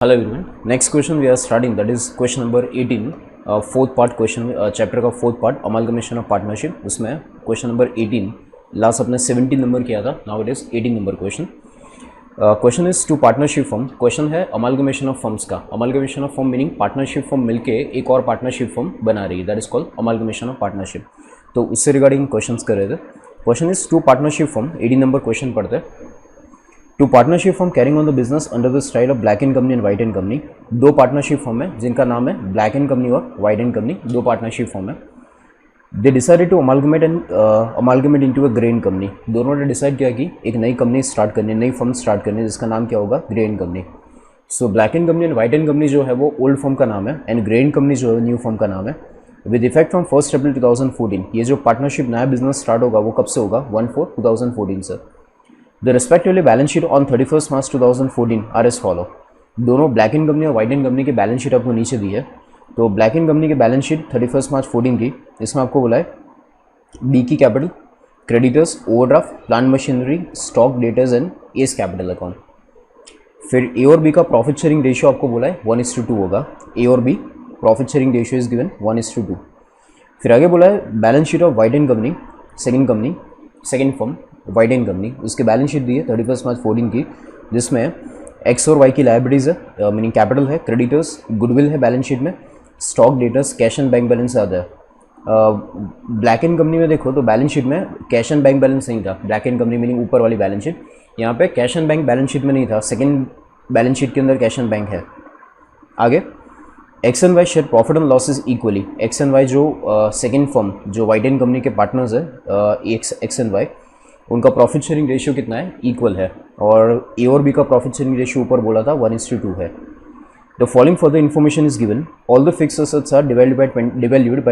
Hello everyone. Next question we are starting, that is question number 18, fourth part question, chapter का fourth part amalgamation of partnership. उसमें question number 18 last अपने 17 number किया था, now it is 18 number question. Question is to partnership firm. Question है amalgamation of firms का. Amalgamation of firm meaning partnership firm मिलके एक और पार्टनरशिप फर्म बना रही है, that is called amalgamation of partnership. तो उससे रिगार्डिंग क्वेश्चन कर रहे थे. Question is to partnership firm. 18 number question पढ़ते हैं. Two partnership firm carrying on the business under the style of black and Company and White and Company. दो partnership firm है जिनका नाम है ब्लैक एंड कंपनी और वाइट एंड कंपनी. दो partnership firm है. They decided to amalgamate into a Grain Company. दोनों ने डिसाइड किया कि एक नई कंपनी स्टार्ट करनी, नई फर्म स्टार्ट करनी, जिसका नाम क्या होगा, grain Company. So black and Company and White and company जो है वो ओल्ड फर्म का नाम है एंड ग्रेन कंपनी जो है न्यू फर्म का नाम है. विद इफेक्ट फ्रॉम 1 अप्रैल 2014. ये जो पार्टनरशिप नया बिजनेस स्टार्ट होगा वो कब से होगा, 1/4/2014 से. The respectively balance sheet on 31st March 2014 are as follow. दोनों ब्लैक एंड कंपनी और वाइट एंड कंपनी की बैलेंस शीट आपको नीचे दी है. तो ब्लैक एंड कंपनी की बैलेंस शीट 31 मार्च 14 की, इसमें आपको बोला है बी की capital, creditors, overdraft, plant machinery, stock, debtors and S capital account. फिर ए और बी का प्रॉफिट शेयरिंग रेशियो आपको बोला है 1:2 होगा. ए और B profit sharing ratio is given 1:2. फिर आगे बोला है balance sheet of white and company, second firm white and company. उसकी बैलेंस शीट दी है 31 मार्च 14 की, जिसमें एक्स और वाई की लायबिलिटीज़ है, मीनिंग कैपिटल है, क्रेडिटर्स, गुडविल है बैलेंस शीट में, stock, debtors, cash and bank balance आता है. ब्लैक एंड कंपनी में देखो तो बैलेंस शीट में कैश एंड बैंक बैलेंस नहीं था. ब्लैक एंड कंपनी मीनिंग ऊपर वाली बैलेंस शीट, यहाँ पे cash and bank balance sheet में नहीं था. सेकेंड बैलेंस शीट के अंदर कैश एंड बैंक है. आगे X and Y share profit and losses equally. X and Y जो सेकेंड फर्म जो वाइट एंड कंपनी के पार्टनर्स है, एक्स एंड वाई, उनका प्रॉफिट शेयरिंग रेशियो कितना है, इक्वल है. और ए और बी का प्रॉफिट शेयरिंग रेशियो ऊपर बोला था 1:2 है. The following for the information is given. All the fix assets are devalued by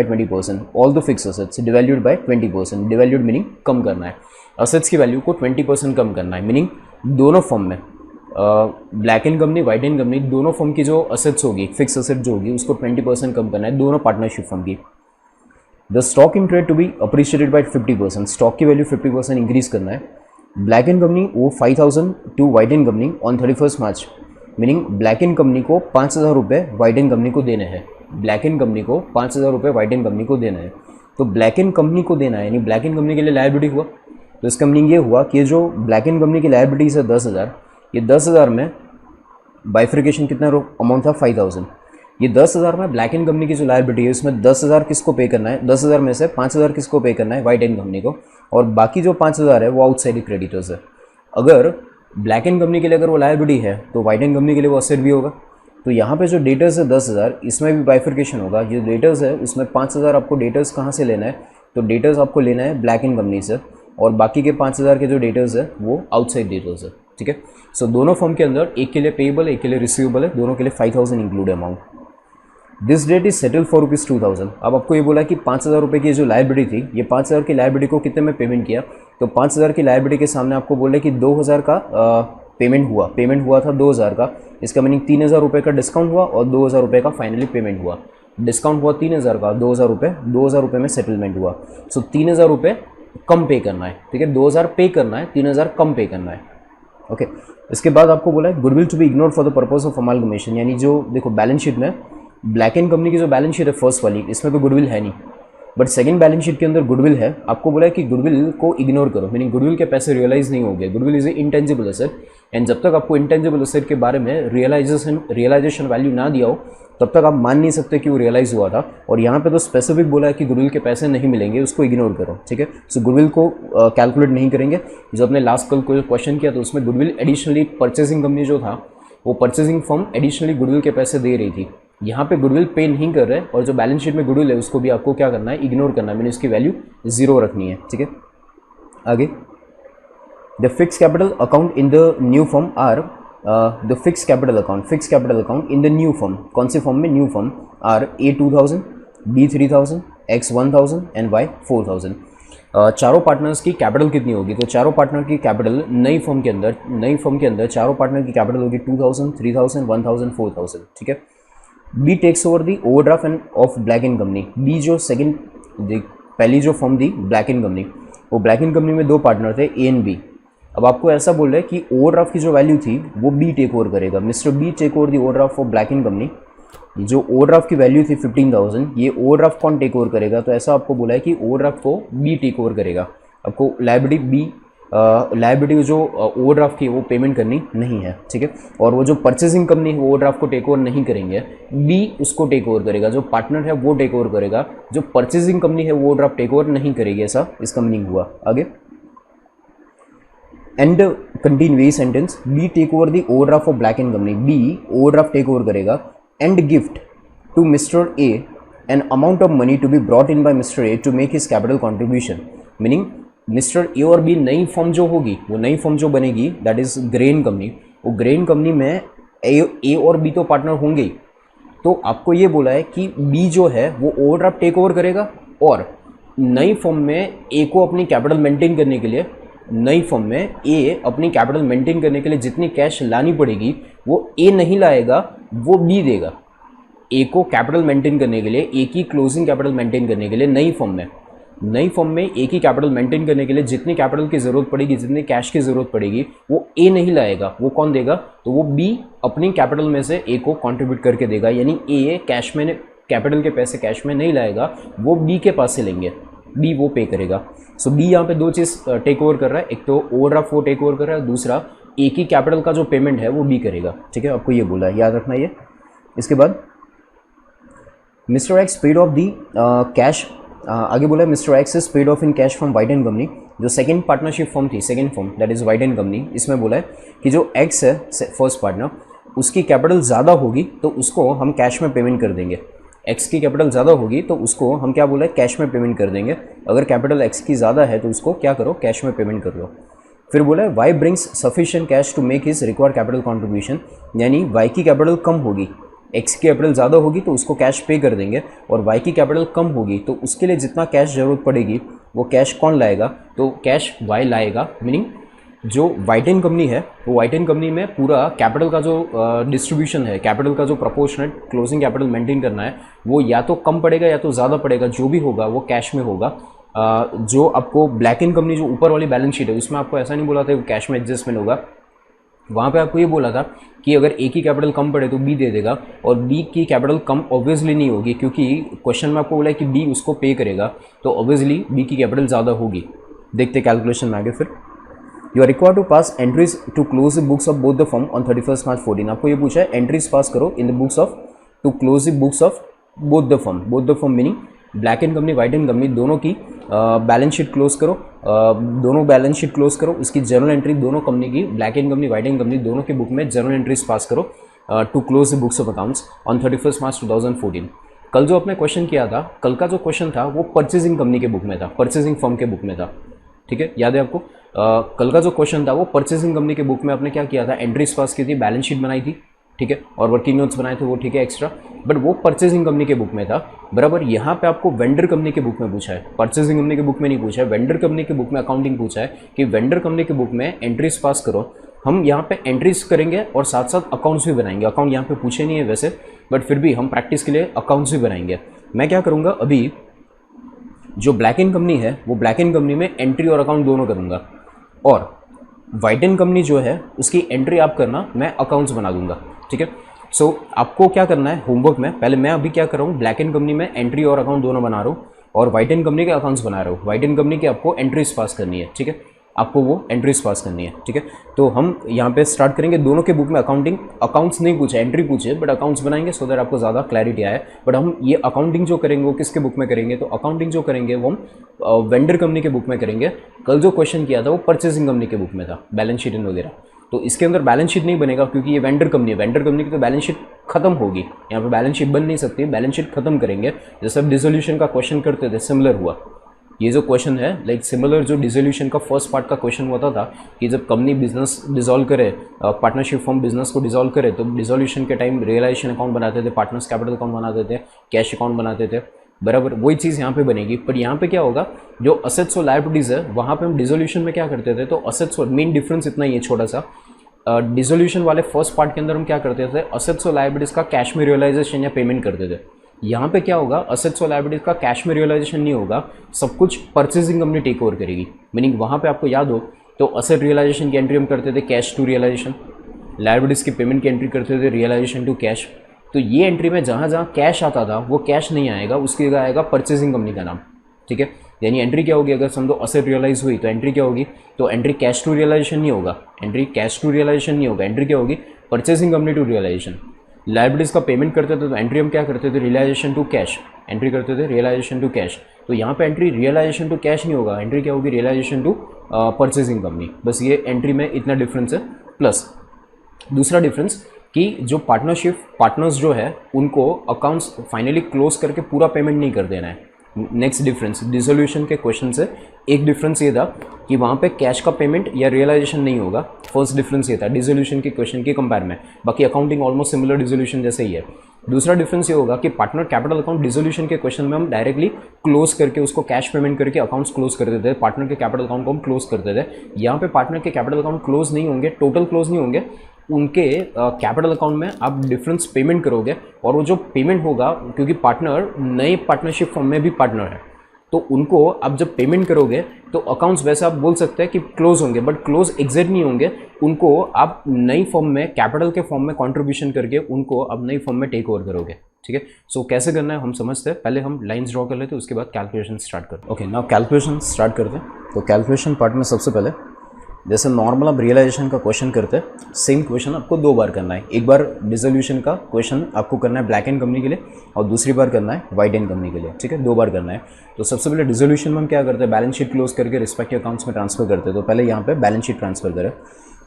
20%. All the fix assets devalued by 20%. Devalued meaning कम करना है. असेट्स की वैल्यू को 20% कम करना है. मीनिंग दोनों फर्म में, black and company, white and company, दोनों फर्म की जो असेट्स होगी, फिक्स असेट जो होगी, उसको 20% कम करना है दोनों पार्टनरशिप फर्म की. The stock in trade to be appreciated by 50%. Stock की वैल्यू 50% इंक्रीज करना है. ब्लैक एंड कंपनी वो 5,000 to white and company on 31 March. Meaning black and company को 5,000 रुपये वाइट एंड कंपनी को देने हैं. ब्लैक एंड कंपनी को 5,000 रुपये वाइट एंड कंपनी को देना है. तो ब्लैक एंड कंपनी को देना है, यानी ब्लैक एंड कंपनी के लिए लायबिलिटी हुआ. तो इसका मीनिंग ये हुआ कि जो ब्लैक एंड कंपनी की लायबिलिटीज है 10,000, ये 10,000 में बाइफ्रिकेशन कितना अमाउंट था, 5,000. ये 10,000 में ब्लैक एंड कंपनी की जो लायबिलिटी है उसमें 10,000 किसको पे करना है, 10,000 में से 5,000 किसको पे करना है, वाइट एंड कंपनी को, और बाकी जो 5,000 है वो आउटसाइड क्रेडिटर्स है. अगर ब्लैक एंड कंपनी के लिए अगर वो लायबिलिटी है तो वाइट एंड कंपनी के लिए वो असेट भी होगा. तो यहाँ पे जो डेटर्स है 10,000, इसमें भी बाइफिकेशन होगा. जो डेटर्स है उसमें 5,000 आपको डेटर्स कहाँ से लेना है, तो डेटर्स आपको लेना है ब्लैक एंड कंपनी से, और बाकी के 5,000 के जो डेटर्स है वो आउटसाइड डेटर्स है. ठीक है. सो दोनों फर्म के अंदर एक के लिए पेएबल, एक के लिए रिसीवेबल है, दोनों के लिए 5,000 include amount. This debt is settle for ₹2,000. अब आपको ये बोला कि 5,000 रुपये की जो लायबिलिटी थी, ये 5,000 की लायबिलिटी को कितने में पेमेंट किया, तो 5,000 की लायबिलिटी के सामने आपको बोले कि 2,000 का पेमेंट हुआ था 2,000 का. इसका मीनिंग 3,000 रुपये का डिस्काउंट हुआ और 2,000 रुपये का फाइनली पेमेंट हुआ. डिस्काउंट हुआ 3,000 का, 2,000 रुपये में सेटलमेंट हुआ. सो 3,000 रुपये कम पे करना है. ठीक है, 2,000 पे करना है, 3,000 कम पे करना है. ओके. इसके बाद आपको बोला है goodwill to be ignored for the purpose of amalgamation. यानी जो देखो बैलेंस शीट में ब्लैक एंड कंपनी की जो बैलेंस शीट है फर्स्ट वाली, इसमें तो गुडविल है नहीं, बट सेकंड बैलेंस शीट के अंदर गुडविल है. आपको बोला है कि गुडविल को इग्नोर करो, मीनिंग गुडविल के पैसे रियलाइज नहीं हो गए. Goodwill is a intangible asset, and जब तक आपको इंटेंजिबल एसेट के बारे में रियलाइजेशन वैल्यू ना दिया हो तब तक आप मान नहीं सकते कि वो रियलाइज हुआ था. और यहाँ पे तो स्पेसिफिक बोला है कि गुडविल के पैसे नहीं मिलेंगे, उसको इग्नोर करो. ठीक है. सो गुडविल को कैलकुलेट नहीं करेंगे. जो अपने लास्ट कल को क्वेश्चन किया तो उसमें गुडविल एडिशनली परचेसिंग कंपनी जो था वो परचेसिंग फर्म एडिशनली गुडविल के पैसे दे रही थी. यहाँ पे गुडविल पे नहीं कर रहे, और जो बैलेंस शीट में गुडविल है उसको भी आपको क्या करना है, इग्नोर करना है, मैंने उसकी वैल्यू 0 रखनी है. ठीक है. आगे the fix capital account in the new firm are the fix capital account in the new firm. कौन से फर्म में, new firm, are A 2,000, B 3,000, X 1,000 and Y 4,000. चारों पार्टनर्स की कैपिटल कितनी होगी, तो चारों पार्टनर की कैपिटल नई फर्म के अंदर चारों पार्टनर की कैपिटल होगी 2,000, 3,000, 1,000, 4,000. ठीक है. B takes over the overdraft and of black and company. B जो पहली जो फर्म थी ब्लैक एंड कंपनी, वो ब्लैक एंड कंपनी में दो पार्टनर थे, ए एंड बी. अब आपको ऐसा बोल रहा है कि ओवरड्राफ्ट की जो वैल्यू थी वो बी टेक ओवर करेगा, mister B take over the overdraft for black and company. जो ओवरड्राफ्ट की वैल्यू थी 15,000, ये ओवरड्राफ्ट कौन टेक ओवर करेगा, तो ऐसा आपको बोला है कि ओवरड्राफ्ट को बी टेक ओवर करेगा। आपको लायबिलिटी बी, लायबिलिटी जो ओवरड्राफ्ट की वो पेमेंट करनी नहीं है, ठीक है। और वो जो परचेसिंग कंपनी है वो ओवरड्राफ्ट को टेक ओवर नहीं करेंगे, बी उसको टेक ओवर करेगा, जो पार्टनर है वो टेक ओवर करेगा, जो परचेसिंग कंपनी है वो ओवरड्राफ्ट टेक ओवर नहीं करेगी, ऐसा इसका मीनिंग हुआ। आगे एंड कंटिन्यू यही sentence, B take over the overdraft of black and company, B overdraft take over करेगा and gift to mister A an amount of money to be brought in by mister A to make his capital contribution. Meaning mister A और B नई firm जो होगी, वो नई firm जो बनेगी that is grain company, वो grain company में ए और बी तो पार्टनर होंगे ही। तो आपको ये बोला है कि बी जो है वो ओवरड्राफ्ट टेक ओवर करेगा और नई फर्म में ए को अपनी कैपिटल मेंटेन करने के लिए, नई फर्म में ए अपनी कैपिटल मेंटेन करने के लिए जितनी कैश लानी पड़ेगी वो ए नहीं लाएगा, वो बी देगा। ए को कैपिटल मेंटेन करने के लिए, ए की क्लोजिंग कैपिटल मेंटेन करने के लिए नई फर्म में ए की कैपिटल मेंटेन करने के लिए जितनी कैपिटल की ज़रूरत पड़ेगी, जितनी कैश की ज़रूरत पड़ेगी, वो ए नहीं लाएगा, वो कौन देगा, तो वो बी अपनी कैपिटल में से ए को कंट्रीब्यूट करके देगा। यानी ए कैश में, कैपिटल के पैसे कैश में नहीं लाएगा, वो बी के पास से लेंगे, बी वो पे करेगा। सो बी यहाँ पे दो चीज़ टेक ओवर कर रहा है, एक तो ओवरड्राफ्ट वो टेक ओवर कर रहा है, दूसरा ए की कैपिटल का जो पेमेंट है वो बी करेगा, ठीक है। आपको ये बोला है, याद रखना ये। इसके बाद mister x paid of the cash, आगे बोला है mister x is paid of in cash from white and company. जो सेकंड पार्टनरशिप फर्म थी, second firm that is white and company, इसमें बोला है कि जो एक्स है फर्स्ट पार्टनर, उसकी कैपिटल ज़्यादा होगी तो उसको हम कैश में पेमेंट कर देंगे। एक्स की कैपिटल ज़्यादा होगी तो उसको हम क्या बोला है, कैश में पेमेंट कर देंगे। अगर कैपिटल एक्स की ज़्यादा है तो उसको क्या करो, कैश में पेमेंट कर लो। फिर बोला है Y brings sufficient cash to make his required capital contribution, यानी वाई की कैपिटल कम होगी, एक्स की कैपिटल ज़्यादा होगी तो उसको कैश पे कर देंगे, और वाई की कैपिटल कम होगी तो उसके लिए जितना कैश ज़रूरत पड़ेगी वो कैश कौन लाएगा, तो कैश वाई लाएगा। मीनिंग जो वाइट एंड कंपनी है वो वाइट एंड कंपनी में पूरा कैपिटल का जो डिस्ट्रीब्यूशन है, कैपिटल का जो प्रोपोर्शनेट क्लोजिंग कैपिटल मेंटेन करना है, वो या तो कम पड़ेगा या तो ज़्यादा पड़ेगा, जो भी होगा वो कैश में होगा। जो आपको ब्लैक एंड कंपनी जो ऊपर वाली बैलेंस शीट है उसमें आपको ऐसा नहीं बोला था कि कैश में एडजस्टमेंट होगा, वहाँ पे आपको ये बोला था कि अगर ए की कैपिटल कम पड़े तो बी दे देगा, और बी की कैपिटल कम ऑब्वियसली नहीं होगी क्योंकि क्वेश्चन में आपको बोला है कि बी उसको पे करेगा, तो ऑब्वियसली बी की कैपिटल ज़्यादा होगी। देखते कैलकुलेशन में आगे। फिर you are required to pass entries to close the books of both the firm on 31 March 14। आपको ये पूछा है एंट्रीज पास करो in the books of, to close the books of both the firm meaning black and company white and company दोनों की balance sheet close करो, दोनों balance sheet close करो, उसकी जर्नल एंट्री दोनों कंपनी की, black and company white and company दोनों के बुक में जर्नल एंट्रीज पास करो to close the books of accounts on 31 March 2014। कल जो आपने क्वेश्चन किया था, कल का जो क्वेश्चन था वो परचेजिंग कंपनी के बुक में था, परचेजिंग फर्म के बुक में था, ठीक है, याद है आपको। कल का जो क्वेश्चन था वो परचेजिंग कंपनी के बुक में आपने क्या किया था, एंट्रीज पास की थी, बैलेंस शीट बनाई थी, ठीक है, और वर्किंग नोट्स बनाए थे वो, ठीक है, एक्स्ट्रा, बट वो परचेजिंग कंपनी के बुक में था। बराबर यहाँ पे आपको वेंडर कंपनी के बुक में पूछा है, परचेजिंग कंपनी के बुक में नहीं पूछा है, वेंडर कंपनी के बुक में अकाउंटिंग पूछा है कि वेंडर कंपनी के बुक में एंट्रीज पास करो। हम यहाँ पे एंट्रीज करेंगे और साथ साथ अकाउंट्स भी बनाएंगे। अकाउंट यहाँ पे पूछे नहीं है वैसे, बट फिर भी हम प्रैक्टिस के लिए अकाउंट्स भी बनाएंगे। मैं क्या करूँगा, अभी जो ब्लैक एंड कंपनी है वो ब्लैक एंड कंपनी में एंट्री और अकाउंट दोनों करूँगा, और वाइट एंड कंपनी जो है उसकी एंट्री आप करना, मैं अकाउंट्स बना दूंगा, ठीक है। सो आपको क्या करना है होमवर्क में, पहले मैं अभी क्या कर रहा हूँ, ब्लैक एंड कंपनी में एंट्री और अकाउंट दोनों बना रहा हूँ, और वाइट एंड कंपनी के अकाउंट्स बना रहा हूँ। वाइट एंड कंपनी की आपको एंट्रीज पास करनी है, ठीक है, आपको वो एंट्रीज पास करनी है, ठीक है। तो हम यहाँ पे स्टार्ट करेंगे, दोनों के बुक में अकाउंट्स नहीं पूछे, एंट्री पूछे, बट अकाउंट्स बनाएंगे सो दैट आपको ज़्यादा क्लैरिटी आए। बट हम ये अकाउंटिंग जो करेंगे वो किसके बुक में करेंगे, तो अकाउंटिंग जो करेंगे वो हम वेंडर कंपनी के बुक में करेंगे। कल जो क्वेश्चन किया था वो परचेसिंग कंपनी के बुक में था, बैलेंस शीट वगैरह, तो इसके अंदर बैलेंस शीट नहीं बनेगा क्योंकि ये वेंडर कंपनी है, वेंडर कंपनी की तो बैलेंस शीट खत्म होगी, यहाँ पे बैलेंस शीट बन नहीं सकती, बैलेंस शीट खत्म करेंगे। जैसे अब डिसोल्यूशन का क्वेश्चन करते थे, सिमिलर हुआ ये जो क्वेश्चन है, लाइक सिमिलर जो डिसोल्यूशन का फर्स्ट पार्ट का क्वेश्चन होता था कि जब कंपनी बिजनेस डिसॉल्व करे, पार्टनरशिप फॉर्म बिजनेस को डिसॉल्व करे, तो डिसोल्यूशन के टाइम रियलाइजेशन अकाउंट बनाते थे, पार्टनर्स कैपिटल अकाउंट बनाते थे, कैश अकाउंट बनाते थे, बराबर वही चीज़ यहाँ पे बनेगी। पर यहाँ पे क्या होगा, जो असेट्स और लायबिलिटीज़ है वहाँ पे हम डिसोल्यूशन में क्या करते थे, तो असेट्स और मेन डिफरेंस इतना ही है छोटा सा, डिसोल्यूशन वाले फर्स्ट पार्ट के अंदर हम क्या करते थे, असेट्स और लायबिलिटीज़ का कैश में रियलाइजेशन या पेमेंट करते थे। यहाँ पे क्या होगा, असेट्स और लायबिलिटीज़ का कैश में रियलाइजेशन नहीं होगा, सब कुछ परचेजिंग कंपनी टेक ओवर करेगी। मीनिंग वहाँ पे आपको याद हो तो असेट रियलाइजेशन की एंट्री हम करते थे कैश टू रियलाइजेशन, लायबिलिटीज़ की पेमेंट की एंट्री करते थे रियलाइजेशन टू कैश। तो ये एंट्री में जहाँ जहाँ कैश आता था वो कैश नहीं आएगा, उसकी जगह आएगा परचेजिंग कंपनी का नाम, ठीक है। यानी एंट्री क्या होगी, अगर समझो असेट रियलाइज हुई तो एंट्री क्या होगी, तो एंट्री कैश टू रियलाइजेशन नहीं होगा, एंट्री कैश टू रियलाइजेशन नहीं होगा, एंट्री क्या होगी, purchasing company to realization. Liabilities का पेमेंट करते थे तो एंट्री हम क्या करते थे, रियलाइजेशन टू कैश, एंट्री करते थे रियलाइजेशन टू कैश। तो यहाँ पे एंट्री रियलाइजेशन टू कैश नहीं होगा, एंट्री क्या होगी, रियलाइजेशन टू परचेजिंग कंपनी। बस ये एंट्री में इतना डिफरेंस है। प्लस दूसरा डिफरेंस कि जो पार्टनर्स जो है उनको अकाउंट्स फाइनली क्लोज करके पूरा पेमेंट नहीं कर देना है। नेक्स्ट डिफरेंस डिसोल्यूशन के क्वेश्चन से एक डिफरेंस ये था कि वहाँ पे कैश का पेमेंट या रियलाइजेशन नहीं होगा। फर्स्ट डिफरेंस ये था डिसोल्यूशन के क्वेश्चन के कंपेयर में, बाकी अकाउंटिंग ऑलमोस्ट सिमिलर डिसोल्यूशन जैसे ही है। दूसरा डिफरेंस ये होगा कि पार्टनर कैपिटल अकाउंट डिसोल्यूशन के क्वेश्चन में हम डायरेक्टली क्लोज करके उसको कैश पेमेंट करके अकाउंट्स क्लोज कर देते थे, पार्टनर के कैपिटल अकाउंट को हम क्लोज करते थे। यहाँ पे पार्टनर के कैपिटल अकाउंट क्लोज नहीं होंगे, टोटल क्लोज नहीं होंगे, उनके कैपिटल अकाउंट में आप डिफरेंस पेमेंट करोगे और वो जो पेमेंट होगा, क्योंकि पार्टनर नए पार्टनरशिप फॉर्म में भी पार्टनर है, तो उनको आप जब पेमेंट करोगे तो अकाउंट्स वैसे आप बोल सकते हैं कि क्लोज होंगे, बट क्लोज एग्जैक्ट नहीं होंगे। उनको आप नई फॉर्म में कैपिटल के फॉर्म में कंट्रीब्यूशन करके उनको आप नई फॉर्म में टेक ओवर करोगे, ठीक है। सो कैसे करना है हम समझते हैं, पहले हम लाइंस ड्रॉ कर लेते हैं, उसके बाद कैलकुलेशन स्टार्ट करते हैं। ओके, नाउ कैलकुलेशन स्टार्ट करते हैं। तो कैलकुलेशन पार्ट में सबसे पहले जैसे नॉर्मल आप रियलाइजेशन का क्वेश्चन करते हैं, सेम क्वेश्चन आपको दो बार करना है। एक बार डिसोल्यूशन का क्वेश्चन आपको करना है ब्लैक एंड कंपनी के लिए और दूसरी बार करना है वाइट एंड कंपनी के लिए, ठीक है, दो बार करना है। तो सबसे पहले डिसोल्यूशन में हम क्या करते हैं, बैलेंस शीट क्लोज करके रिस्पेक्टिव अकाउंट्स में ट्रांसफर करते हैं। तो पहले यहाँ पे बैलेंस शीट ट्रांसफर करें,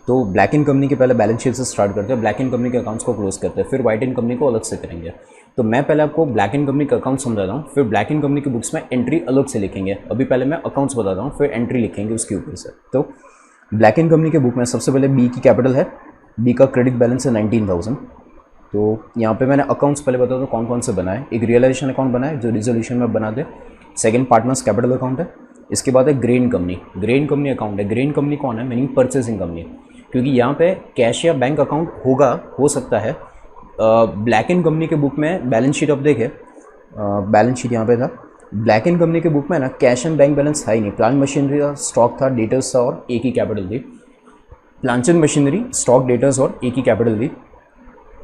तो ब्लैक एंड कंपनी के पहले बैलेंस शीट से स्टार्ट करते हैं, ब्लैक एंड कंपनी के अकाउंट्स को क्लोज करते हैं, फिर वाइट एंड कंपनी को अलग से करेंगे। तो मैं पहले आपको ब्लैक एंड कंपनी का अकाउंट समझाता हूँ, फिर ब्लैक एंड कंपनी की बुक्स में एंट्री अलग से लिखेंगे। अभी पहले मैं अकाउंट्स बताता हूँ, फिर एंट्री लिखेंगे उसके ऊपर से। तो ब्लैक एंड कंपनी के बुक में सबसे पहले बी की कैपिटल है, बी का क्रेडिट बैलेंस है 19,000। तो यहाँ पे मैंने अकाउंट्स पहले बता दूँ कौन कौन से बनाए। एक रियलाइजेशन अकाउंट बनाए जो रिजोल्यूशन में बना दे, सेकंड पार्टनर्स कैपिटल अकाउंट है, इसके बाद है ग्रेन कंपनी अकाउंट है। ग्रेन कंपनी कौन है, मीनिंग परचेसिंग कंपनी, क्योंकि यहाँ पे कैश या बैंक अकाउंट हो सकता है। ब्लैक एंड कंपनी के बुक में बैलेंस शीट आप देखें, बैलेंस शीट यहाँ पे था, ब्लैक एंड कंपनी के बुक में ना कैश एंड बैंक बैलेंस है ही नहीं, प्लांट मशीनरी का स्टॉक था, डेटर्स था और एक ही कैपिटल थी। Plant and machinery, stock, debtors और एक ही कैपिटल थी।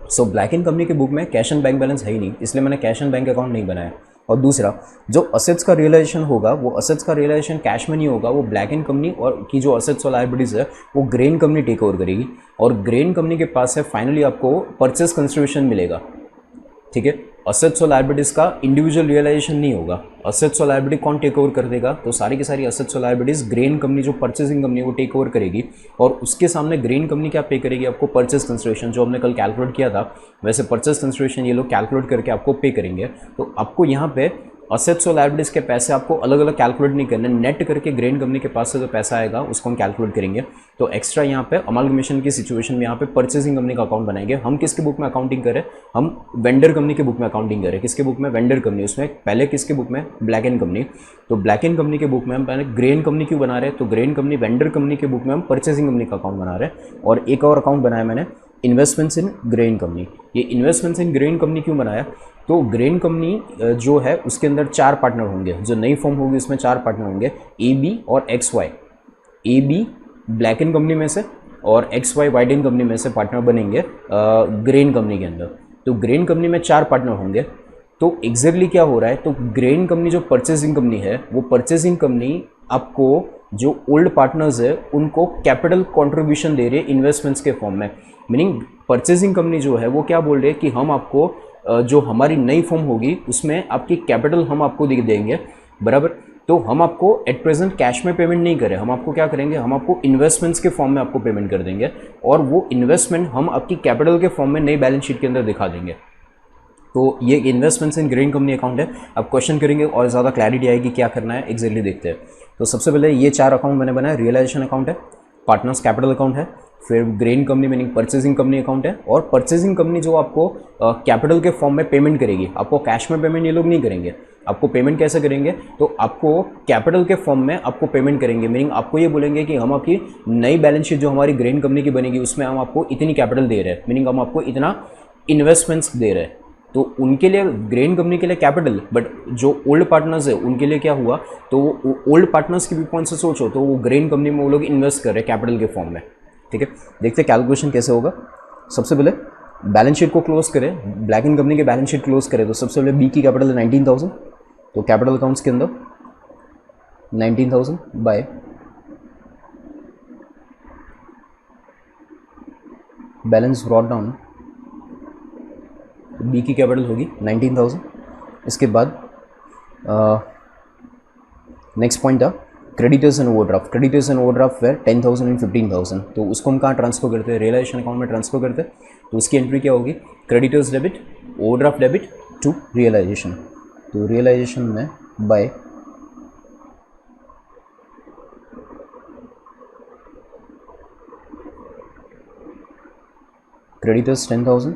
सो ब्लैक एंड कंपनी के बुक में कैश एंड बैंक बैलेंस है ही नहीं, इसलिए मैंने कैश एंड बैंक अकाउंट नहीं बनाया। और दूसरा, जो असेट्स का रियलाइजेशन होगा वो असेट्स का रियलाइजेशन कैश में नहीं होगा, वो ब्लैक एंड कंपनी और की जो असेट्स और लायबिलिटीज़ है वो ग्रेन कंपनी टेक ओवर करेगी और ग्रेन कंपनी के पास से फाइनली आपको परचेस कंसिडरेशन मिलेगा, ठीक है। असेट्स और लायबिलिटीज़ का इंडिविजुअल रियलाइजेशन नहीं होगा। असेट्स और लायबिलिटी कौन टेक ओवर कर देगा, तो सारी की सारी असेट्स और लायबिलिटीज़ ग्रेन कंपनी जो परचेसिंग कंपनी है वो टेक ओवर करेगी और उसके सामने ग्रेन कंपनी क्या पे करेगी, आपको परचेस कंसिडरेशन जो हमने कल कैलकुलेट किया था वैसे परचेस कंसिडरेशन ये लोग कैलकुलेट करके आपको पे करेंगे। तो आपको यहाँ पे असेट्स और लायबिलिटीज़ के पैसे आपको अलग अलग कैलकुलेट नहीं करने, नेट करके ग्रेन कंपनी के पास से जो पैसा आएगा उसको हम कैलकुलेट करेंगे। तो एक्स्ट्रा यहाँ पे अमालगमेशन की सिचुएशन में यहाँ पे परचेसिंग कंपनी का अकाउंट बनाएंगे। हम किसके बुक में अकाउंटिंग करें, हम वेंडर कंपनी के बुक में अकाउंटिंग करें। किसके बुक में, वेंडर कंपनी, उसमें पहले किसके बुक में, ब्लैक एंड कंपनी। तो ब्लैक एंड कंपनी के बुक में हम पहले ग्रेन कंपनी क्यों बना रहे हैं, तो ग्रेन कंपनी वेंडर कंपनी के बुक में हम परचेसिंग कंपनी का अकाउंट बना रहे हैं। और एक और अकाउंट बनाया मैंने इन्वेस्टमेंट्स इन ग्रेन कंपनी। ये इन्वेस्टमेंट्स इन ग्रेन कंपनी क्यों बनाया, तो ग्रेन कंपनी जो है उसके अंदर 4 पार्टनर होंगे, जो नई फॉर्म होगी उसमें 4 पार्टनर होंगे, ए बी और X Y. A B black and company में से और X Y white and company में से पार्टनर बनेंगे ग्रेन कंपनी के अंदर। तो ग्रेन कंपनी में 4 पार्टनर होंगे। तो एग्जैक्टली क्या हो रहा है, तो ग्रेन कंपनी जो परचेसिंग कंपनी है वो परचेसिंग कंपनी आपको जो ओल्ड पार्टनर्स है उनको कैपिटल कंट्रीब्यूशन दे रही है इन्वेस्टमेंट्स के फॉर्म में। मीनिंग परचेसिंग कंपनी जो है वो क्या बोल रही है कि हम आपको जो हमारी नई फॉर्म होगी उसमें आपकी कैपिटल हम आपको दे देंगे, बराबर। तो हम आपको एट प्रेजेंट कैश में पेमेंट नहीं करें, हम आपको क्या करेंगे, हम आपको इन्वेस्टमेंट्स के फॉर्म में आपको पेमेंट कर देंगे और वो इन्वेस्टमेंट हम आपकी कैपिटल के फॉर्म में नई बैलेंस शीट के अंदर दिखा देंगे। तो ये investments in grain company account है। अब क्वेश्चन करेंगे और ज़्यादा क्लैरिटी आएगी क्या करना है एग्जैक्टली देखते हैं। तो सबसे पहले ये 4 अकाउंट मैंने बनाया, रियलाइजेशन अकाउंट है, पार्टनर्स कैपिटल अकाउंट है, फिर grain company meaning purchasing company account है और परचेसिंग कंपनी जो आपको कैपिटल के फॉर्म में पेमेंट करेगी, आपको कैश में पेमेंट ये लोग नहीं करेंगे। आपको पेमेंट कैसे करेंगे, तो आपको कैपिटल के फॉर्म में आपको पेमेंट करेंगे। मीनिंग आपको ये बोलेंगे कि हम आपकी नई बैलेंस शीट जो हमारी ग्रेन कंपनी की बनेगी उसमें हम आपको इतनी कैपिटल दे रहे हैं, मीनिंग हम आपको इतना इन्वेस्टमेंट्स दे रहे हैं। तो उनके लिए ग्रेन कंपनी के लिए कैपिटल, बट जो ओल्ड पार्टनर्स है उनके लिए क्या हुआ, तो ओल्ड पार्टनर्स के व्यू पॉइंट से सोचो तो वो ग्रेन कंपनी में वो लोग इन्वेस्ट कर रहे हैं कैपिटल के फॉर्म में। ठीक है, देखते हैं कैलकुलेशन कैसे होगा। सबसे पहले बैलेंस शीट को क्लोज करें, ब्लैक एंड कंपनी के बैलेंस शीट क्लोज करें तो सबसे पहले बी की कैपिटल है 19,000, तो कैपिटल अकाउंट्स के अंदर 19,000 by balance brought down, B की कैपिटल होगी 19,000। इसके बाद नेक्स्ट पॉइंट था creditors and overdraft. Creditors and overdraft were 10,000 and 15,000, तो उसको हम कहाँ ट्रांसफर करते हैं, रियलाइजेशन अकाउंट में ट्रांसफर करते हैं। तो उसकी एंट्री क्या होगी, creditors debit, overdraft debit to realisation, तो रियलाइजेशन में by creditors 10,000,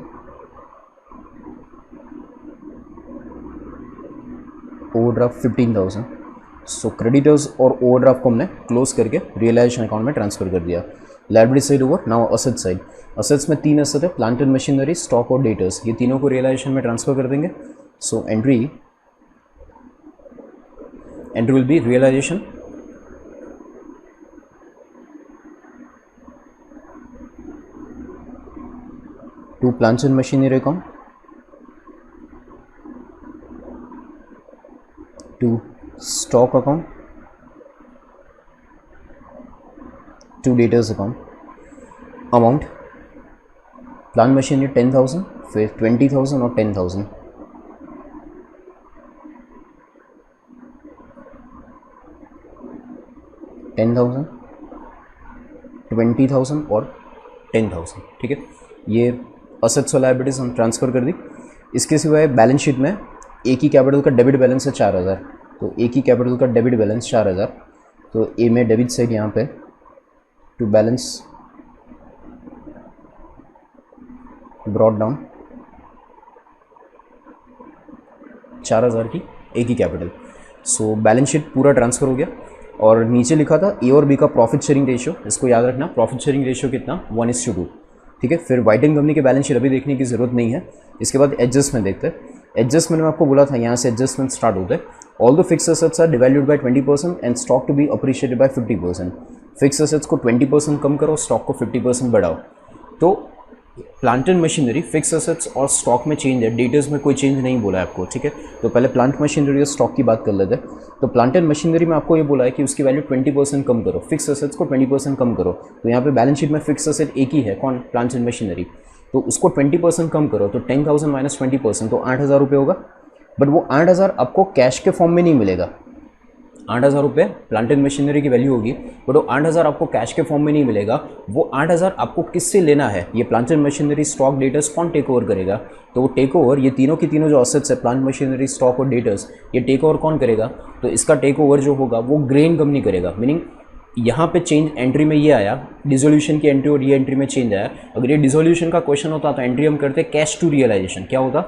overdraft 15,000। So creditors और ओवरड्राफ्ट को हमने क्लोज करके रियलाइजेशन अकाउंट में ट्रांसफर कर दिया। Liability side over, now asset side. Assets में 3 असेट है, प्लांट एंड मशीनरी, स्टॉक और डेटर्स, ये तीनों को रियलाइजेशन में ट्रांसफर कर देंगे। So entry will be realization to plants and machinery account to stock account to debtors account. Amount plant machinery 10,000, फिर 20,000 और 10,000। $10,000, 20,000 और 10,000। ठीक है, ये असेट्स और लायबिलिटीज हम ट्रांसफ़र कर दी। इसके सिवाय बैलेंस शीट में ए की कैपिटल का डेबिट बैलेंस है 4,000, तो ए की कैपिटल का डेबिट बैलेंस 4,000, तो ए में डेबिट साइड यहाँ पे टू बैलेंस ब्रॉट डाउन 4,000 की ए की कैपिटल। सो बैलेंस शीट पूरा ट्रांसफ़र हो गया। और नीचे लिखा था ए और बी का प्रॉफिट शेयरिंग रेशियो, इसको याद रखना, प्रॉफिट शेयरिंग रेशियो कितना 1:2। ठीक है, फिर वाइटन कंपनी के बैलेंस शीट अभी देखने की ज़रूरत नहीं है। इसके बाद एडजस्टमेंट देखते हैं। एडजस्टमेंट में आपको बोला था यहाँ से एडजस्टमेंट स्टार्ट होता है। All the fix assets are devalued by 20% and stock to be appreciated by 50%। Fix assets को 20% कम करो, स्टॉक को 50% बढ़ाओ। तो plant and machinery, fix assets और स्टॉक में चेंज है, डेटर्स में कोई चेंज नहीं बोला है आपको। ठीक है, तो पहले प्लांट मशीनरी और स्टॉक की बात कर लेते हैं। तो प्लांट एंड मशीनरी में आपको ये बोला है कि उसकी वैल्यू 20% कम करो, फिक्स असेट्स को 20% कम करो। तो यहाँ पे बैलेंस शीट में फिक्स असेट एक ही है, कौन, प्लांट एंड मशीनरी, तो उसको 20% कम करो, तो 10,000 माइनस 20%, तो 8,000 रुपये होगा। बट वो 8,000 आपको कैश के फॉर्म में नहीं मिलेगा। 8,000 रुपये प्लांट एंड मशीनरी की वैल्यू होगी, बट वो 8,000 आपको कैश के फॉर्म में नहीं मिलेगा। वो 8,000 आपको किससे लेना है, ये plant and machinery, stock, debtors, कौन टेक ओवर करेगा, तो वो टेक ओवर, ये तीनों की तीनों जो असेट्स है, प्लांट मशीनरी, स्टॉक और डेटर्स, ये टेक ओवर कौन करेगा, तो इसका टेक ओवर जो होगा वो ग्रेन कंपनी करेगा। मीनिंग यहाँ पे चेंज एंट्री में ये आया, डिसोल्यूशन की एंट्री और ये एंट्री में चेंज आया। अगर ये डिसोल्यूशन का क्वेश्चन होता तो एंट्री हम करते कैश टू रियलाइजेशन, क्या होता,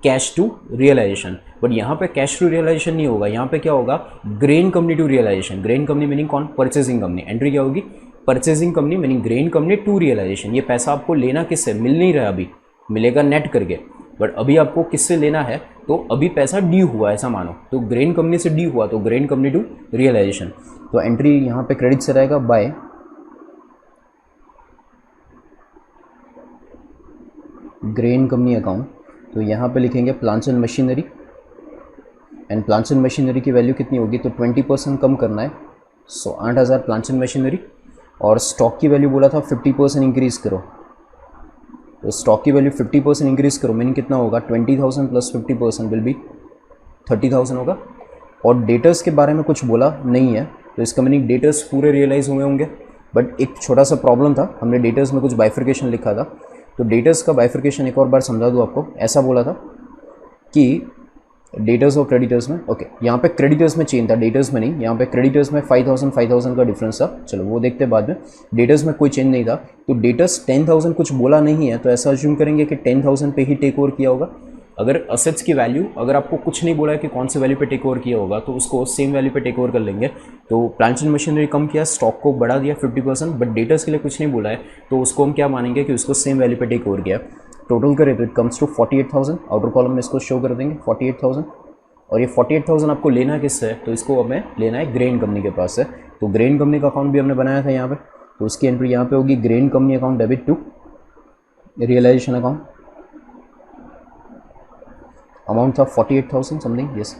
कैश टू रियलाइजेशन। बट यहाँ पे कैश टू रियलाइजेशन नहीं होगा, यहाँ पे क्या होगा, grain company to realization. Grain company meaning कौन, परचेसिंग कंपनी। एंट्री क्या होगी, purchasing company meaning grain company to realization. ये पैसा आपको लेना किससे, मिल नहीं रहा, अभी मिलेगा नेट करके, बट अभी आपको किससे लेना है, तो अभी पैसा ड्यू हुआ ऐसा मानो, तो ग्रेन कंपनी से ड्यू हुआ, तो ग्रेन कंपनी टू रियलाइजेशन। तो एंट्री यहाँ पे क्रेडिट से रहेगा बाय ग्रेन कंपनी अकाउंट। तो यहाँ पे लिखेंगे plants and machinery, and plants and machinery की वैल्यू कितनी होगी, तो 20% कम करना है। सो 8,000 प्लांट्स एंड मशीनरी, और स्टॉक की वैल्यू बोला था 50% इंक्रीज़ करो, तो स्टॉक की वैल्यू 50% इंक्रीज़ करो, मीनिंग कितना होगा, 20,000 प्लस 50% विल बी 30,000 होगा। और डेटर्स के बारे में कुछ बोला नहीं है, तो इसका मीनिंग डेटर्स पूरे रियलाइज़ हुए होंगे। बट एक छोटा सा प्रॉब्लम था, हमने डेटर्स में कुछ बाइफर्केशन लिखा था, तो डेटर्स का बाइफर्केशन एक और बार समझा दूँ आपको। ऐसा बोला था कि डेटर्स और क्रेडिटर्स में, ओके, यहाँ पे क्रेडिटर्स में चेंज था, डेटर्स में नहीं। यहाँ पे क्रेडिटर्स में 5,000 का डिफरेंस था, चलो वो देखते हैं बाद में। डेटर्स में कोई चेंज नहीं था, तो डेटर्स 10,000 कुछ बोला नहीं है, तो ऐसा अज्यूम करेंगे कि 10,000 पे ही टेक ओवर किया होगा। अगर असेट्स की वैल्यू, अगर आपको कुछ नहीं बोला है कि कौन से वैल्यू पे टेक ओवर किया होगा, तो उसको सेम वैल्यू पे टेक ओवर कर लेंगे। तो प्लांट्स एंड मशीनरी कम किया, स्टॉक को बढ़ा दिया 50%, बट डेटर्स के लिए कुछ नहीं बोला है, तो उसको हम क्या मानेंगे कि उसको सेम वैल्यू पे टेक ओवर किया। टोटल करें तो it comes to 48,000। Outer column में इसको शो कर देंगे 48,000। और ये 48,000 आपको लेना किससे है, तो इसको हमें लेना है ग्रेन कंपनी के पास से। तो ग्रेन कंपनी का अकाउंट भी हमने बनाया था यहाँ पे, तो उसकी एंट्री यहाँ पे होगी grain company account debit to realisation account. Amount था 48,000 something, yes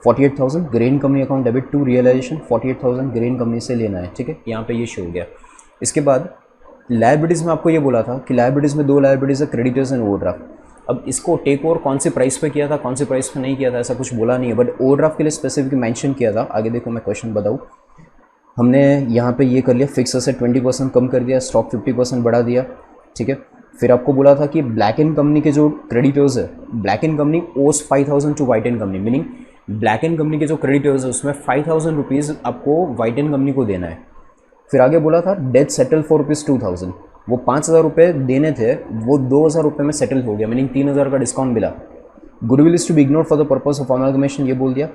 48,000 grain company account debit to realisation, 48,000 grain company से लेना है, ठीक है। यहाँ पे ये शो हो गया। इसके बाद लायबिलिटीज़ में आपको ये बोला था कि लायबिलिटीज़ में दो लायबिलिटीज़ है, क्रेडिटर्स एंड ओवरड्राफ्ट। अब इसको टेक ओवर कौन से प्राइस पे किया था, कौन से प्राइस पे नहीं किया था, ऐसा कुछ बोला नहीं है, बट ओवरड्राफ्ट के लिए स्पेसिफिक मेंशन किया था। आगे देखो मैं क्वेश्चन बताऊँ। हमने यहाँ पे ये कर लिया, फिक्स से 20% कम कर दिया, स्टॉक 50% बढ़ा दिया, ठीक है। फिर आपको बोला था कि ब्लैक एंड कंपनी के जो क्रेडिटर्स है, black and company owes 5,000 to white and company, meaning black and company के जो क्रेडिटर्स है उसमें 5,000 रुपीज़ आपको वाइट एंड कंपनी को देना है। फिर आगे बोला था डेट सेटल फॉर ₹2,000, वो 5,000 रुपये देने थे, वो 2,000 रुपये में सेटल हो गया, मीनिंग 3,000 का डिस्काउंट मिला। Goodwill is to be ignore for the purpose of amalgamation, ये बोल दिया।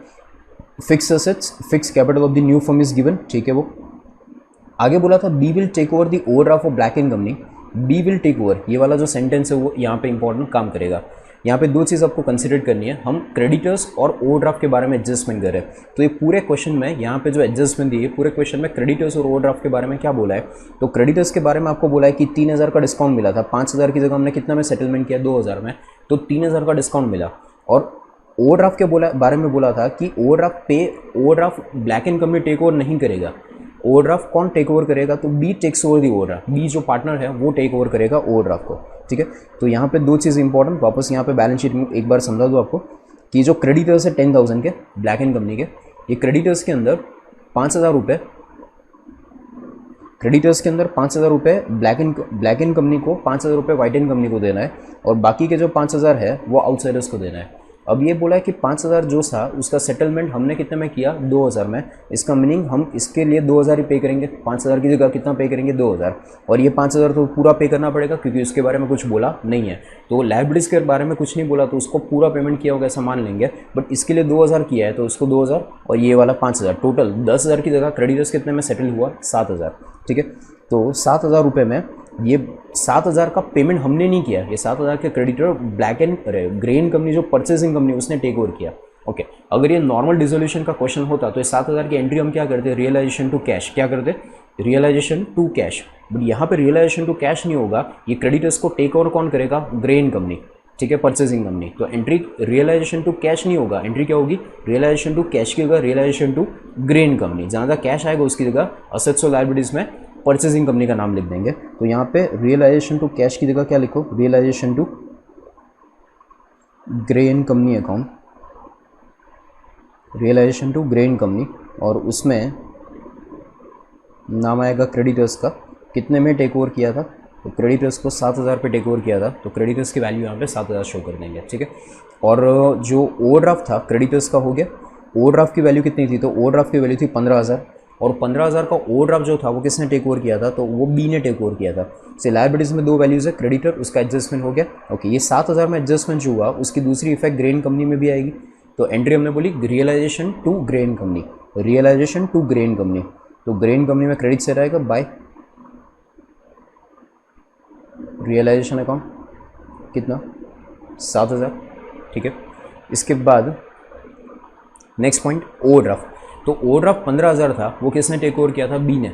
Fix assets, fix capital of the new firm is given, ठीक है। वो आगे बोला था B will take over the overdraft of black and company, B will take over, ये वाला जो सेंटेंस है वो यहाँ पे इंपॉर्टेंट काम करेगा। यहाँ पे दो चीज़ आपको कंसिडर करनी है, हम क्रेडिटर्स और ओवरड्राफ्ट के बारे में एडजस्टमेंट कर रहे हैं। तो ये पूरे क्वेश्चन में यहाँ पे जो एडजस्टमेंट दी है, पूरे क्वेश्चन में क्रेडिटर्स और ओवरड्राफ्ट के बारे में क्या बोला है, तो क्रेडिटर्स के बारे में आपको बोला है कि 3,000 का डिस्काउंट मिला था, 5,000 की जगह हमने कितना में सेटलमेंट किया, 2,000 में, तो 3,000 का डिस्काउंट मिला। और ओवरड्राफ्ट के बारे में बोला था कि overdraft black and company take over नहीं करेगा। ओवरड्राफ्ट कौन टेक ओवर करेगा, तो B takes over the overdraft, B जो पार्टनर है वो टेक ओवर करेगा ओवरड्राफ्ट को, ठीक है। तो यहाँ पे दो चीज़ इंपॉर्टेंट, वापस यहाँ पे बैलेंस शीट में एक बार समझा दो आपको कि जो क्रेडिटर्स है 10,000 के ब्लैक एंड कंपनी के, ये क्रेडिटर्स के अंदर 5,000 रुपये, क्रेडिटर्स के अंदर 5,000 रुपये ब्लैक एंड कंपनी को, 5,000 रुपये वाइट एंड कंपनी को देना है, और बाकी के जो 5,000 है वो आउटसाइडर्स को देना है। अब ये बोला है कि 5,000 जो था उसका सेटलमेंट हमने कितने में किया, 2,000 में। इसका मीनिंग हम इसके लिए 2,000 ही पे करेंगे, 5,000 की जगह कितना पे करेंगे, 2,000। और ये 5,000 तो पूरा पे करना पड़ेगा क्योंकि उसके बारे में कुछ बोला नहीं है, तो लायबिलिटीज़ के बारे में कुछ नहीं बोला, तो उसको पूरा पेमेंट किया होगा ऐसा मान लेंगे। बट इसके लिए 2,000 किया है तो उसको 2,000 और ये वाला 5,000, टोटल 10,000 की जगह क्रेडिटर्स कितने में सेटल हुआ, 7,000, ठीक है। तो 7,000 रुपये में ये 7,000 का पेमेंट हमने नहीं किया, ये 7,000 के creditor black and grain company जो परचेसिंग कंपनी उसने टेक ओवर किया, ओके। अगर ये नॉर्मल डिसोल्यूशन का क्वेश्चन होता तो ये 7,000 की एंट्री हम क्या करते, रियलाइजेशन टू कैश, क्या करते, रियलाइजेशन टू कैश। बट यहाँ पे रियलाइजेशन टू कैश नहीं होगा, ये क्रेडिटर्स को टेक ओवर कौन करेगा, ग्रेन कंपनी, ठीक है, परचेसिंग कंपनी। तो एंट्री रियलाइजेशन टू कैश नहीं होगा, एंट्री क्या होगी, रियलाइजेशन टू कैश की जगह रियलाइजेशन टू ग्रेन कंपनी, जहाँ तक कैश आएगा उसकी जगह असेट्स और लायबिलिटीज में परचेसिंग कंपनी का नाम लिख देंगे। तो यहाँ पे रियलाइजेशन टू कैश की जगह क्या लिखो, realization to grain company account, realization to grain company, और उसमें नाम आएगा क्रेडिटर्स का, कितने में टेक ओवर किया था, तो क्रेडिटर्स को 7,000 पे टेक ओवर किया था, तो क्रेडिटर्स की वैल्यू यहाँ पे 7,000 शो कर देंगे, ठीक है। और जो ओवरड्राफ्ट था क्रेडिटर्स का हो गया, ओवरड्राफ्ट की वैल्यू कितनी थी, तो ओवरड्राफ्ट की वैल्यू थी 15,000, और 15,000 का ओवरड्राफ्ट जो था वो किसने टेक ओवर किया था, तो वो बी ने टेक ओवर किया था। से लायबिलिटीज में दो वैल्यूज़ है, क्रेडिटर, उसका एडजस्टमेंट हो गया, ओके। ये 7,000 में एडजस्टमेंट जो हुआ उसकी दूसरी इफेक्ट ग्रेन कंपनी में भी आएगी, तो एंट्री हमने बोली realization to grain company, realization to grain company, तो ग्रेन कंपनी में क्रेडिट से रहेगा बाय रियलाइजेशन अकाउंट, कितना, 7,000, ठीक है। इसके बाद नेक्स्ट पॉइंट ओवरड्राफ्ट, तो ओवरड्राफ्ट 15,000 था, वो किसने टेक ओवर किया था, बी ने।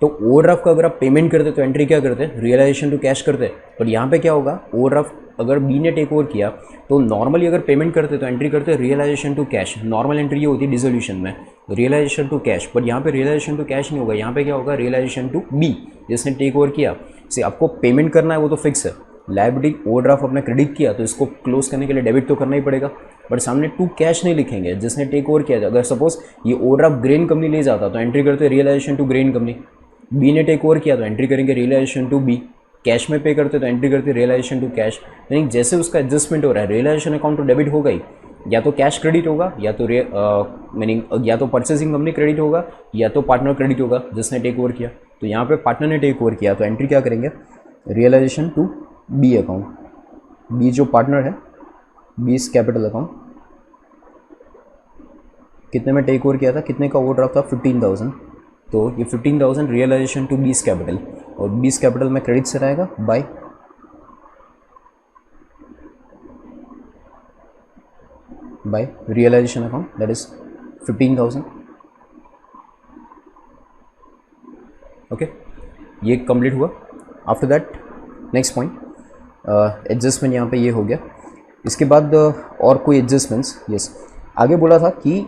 तो ओवरड्राफ्ट का अगर आप पेमेंट करते तो एंट्री क्या करते, रियलाइजेशन टू कैश करते, बट यहाँ पे क्या होगा, ओवरड्राफ्ट अगर बी ने टेक ओवर किया तो नॉर्मली अगर पेमेंट करते तो एंट्री करते realization to cash, normal entry ये होती है डिसोल्यूशन में, रियलाइजेशन टू कैश, बट यहाँ पे रियलाइजेशन टू कैश नहीं होगा, यहाँ पे क्या होगा, रियलाइजेशन टू बी जिसने टेक ओवर किया। से आपको पेमेंट करना है वो तो फिक्स है, लायबिलिटी ओवरड्राफ्ट आपने क्रेडिट किया तो इसको क्लोज करने के लिए डेबिट तो करना ही पड़ेगा, बट सामने टू कैश नहीं लिखेंगे जिसने टेक ओवर किया। अगर सपोज ये ओवरड्राफ्ट ग्रेन कंपनी ले जाता तो एंट्री करते realization to grain company, B ने टेक ओवर किया तो एंट्री करेंगे रियलाइजेशन टू बी, कैश में पे करते तो एंट्री करते रियलाइजेशन टू कैश। यानी जैसे उसका एडजस्टमेंट हो रहा है रियलाइजेशन अकाउंट तो डेबिट होगा ही, या तो कैश क्रेडिट होगा, या तो मीनिंग या तो परचेसिंग कंपनी क्रेडिट होगा, या तो पार्टनर क्रेडिट होगा जिसने टेक ओवर किया। तो यहाँ पे पार्टनर ने टेक ओवर किया तो एंट्री क्या करेंगे, realization to B account, B जो पार्टनर है, बीस कैपिटल अकाउंट, कितने में टेक ओवर किया था, कितने का ओवरड्राफ्ट था, 15,000, तो ये 15,000 रियलाइजेशन टू बीस कैपिटल, और बीस कैपिटल में क्रेडिट से रहेगा by by realisation account that is 15,000. Okay, ये कंप्लीट हुआ. After that next point adjustment यहाँ पे ये हो गया. इसके बाद और कोई एडजस्टमेंट्स, यस आगे बोला था कि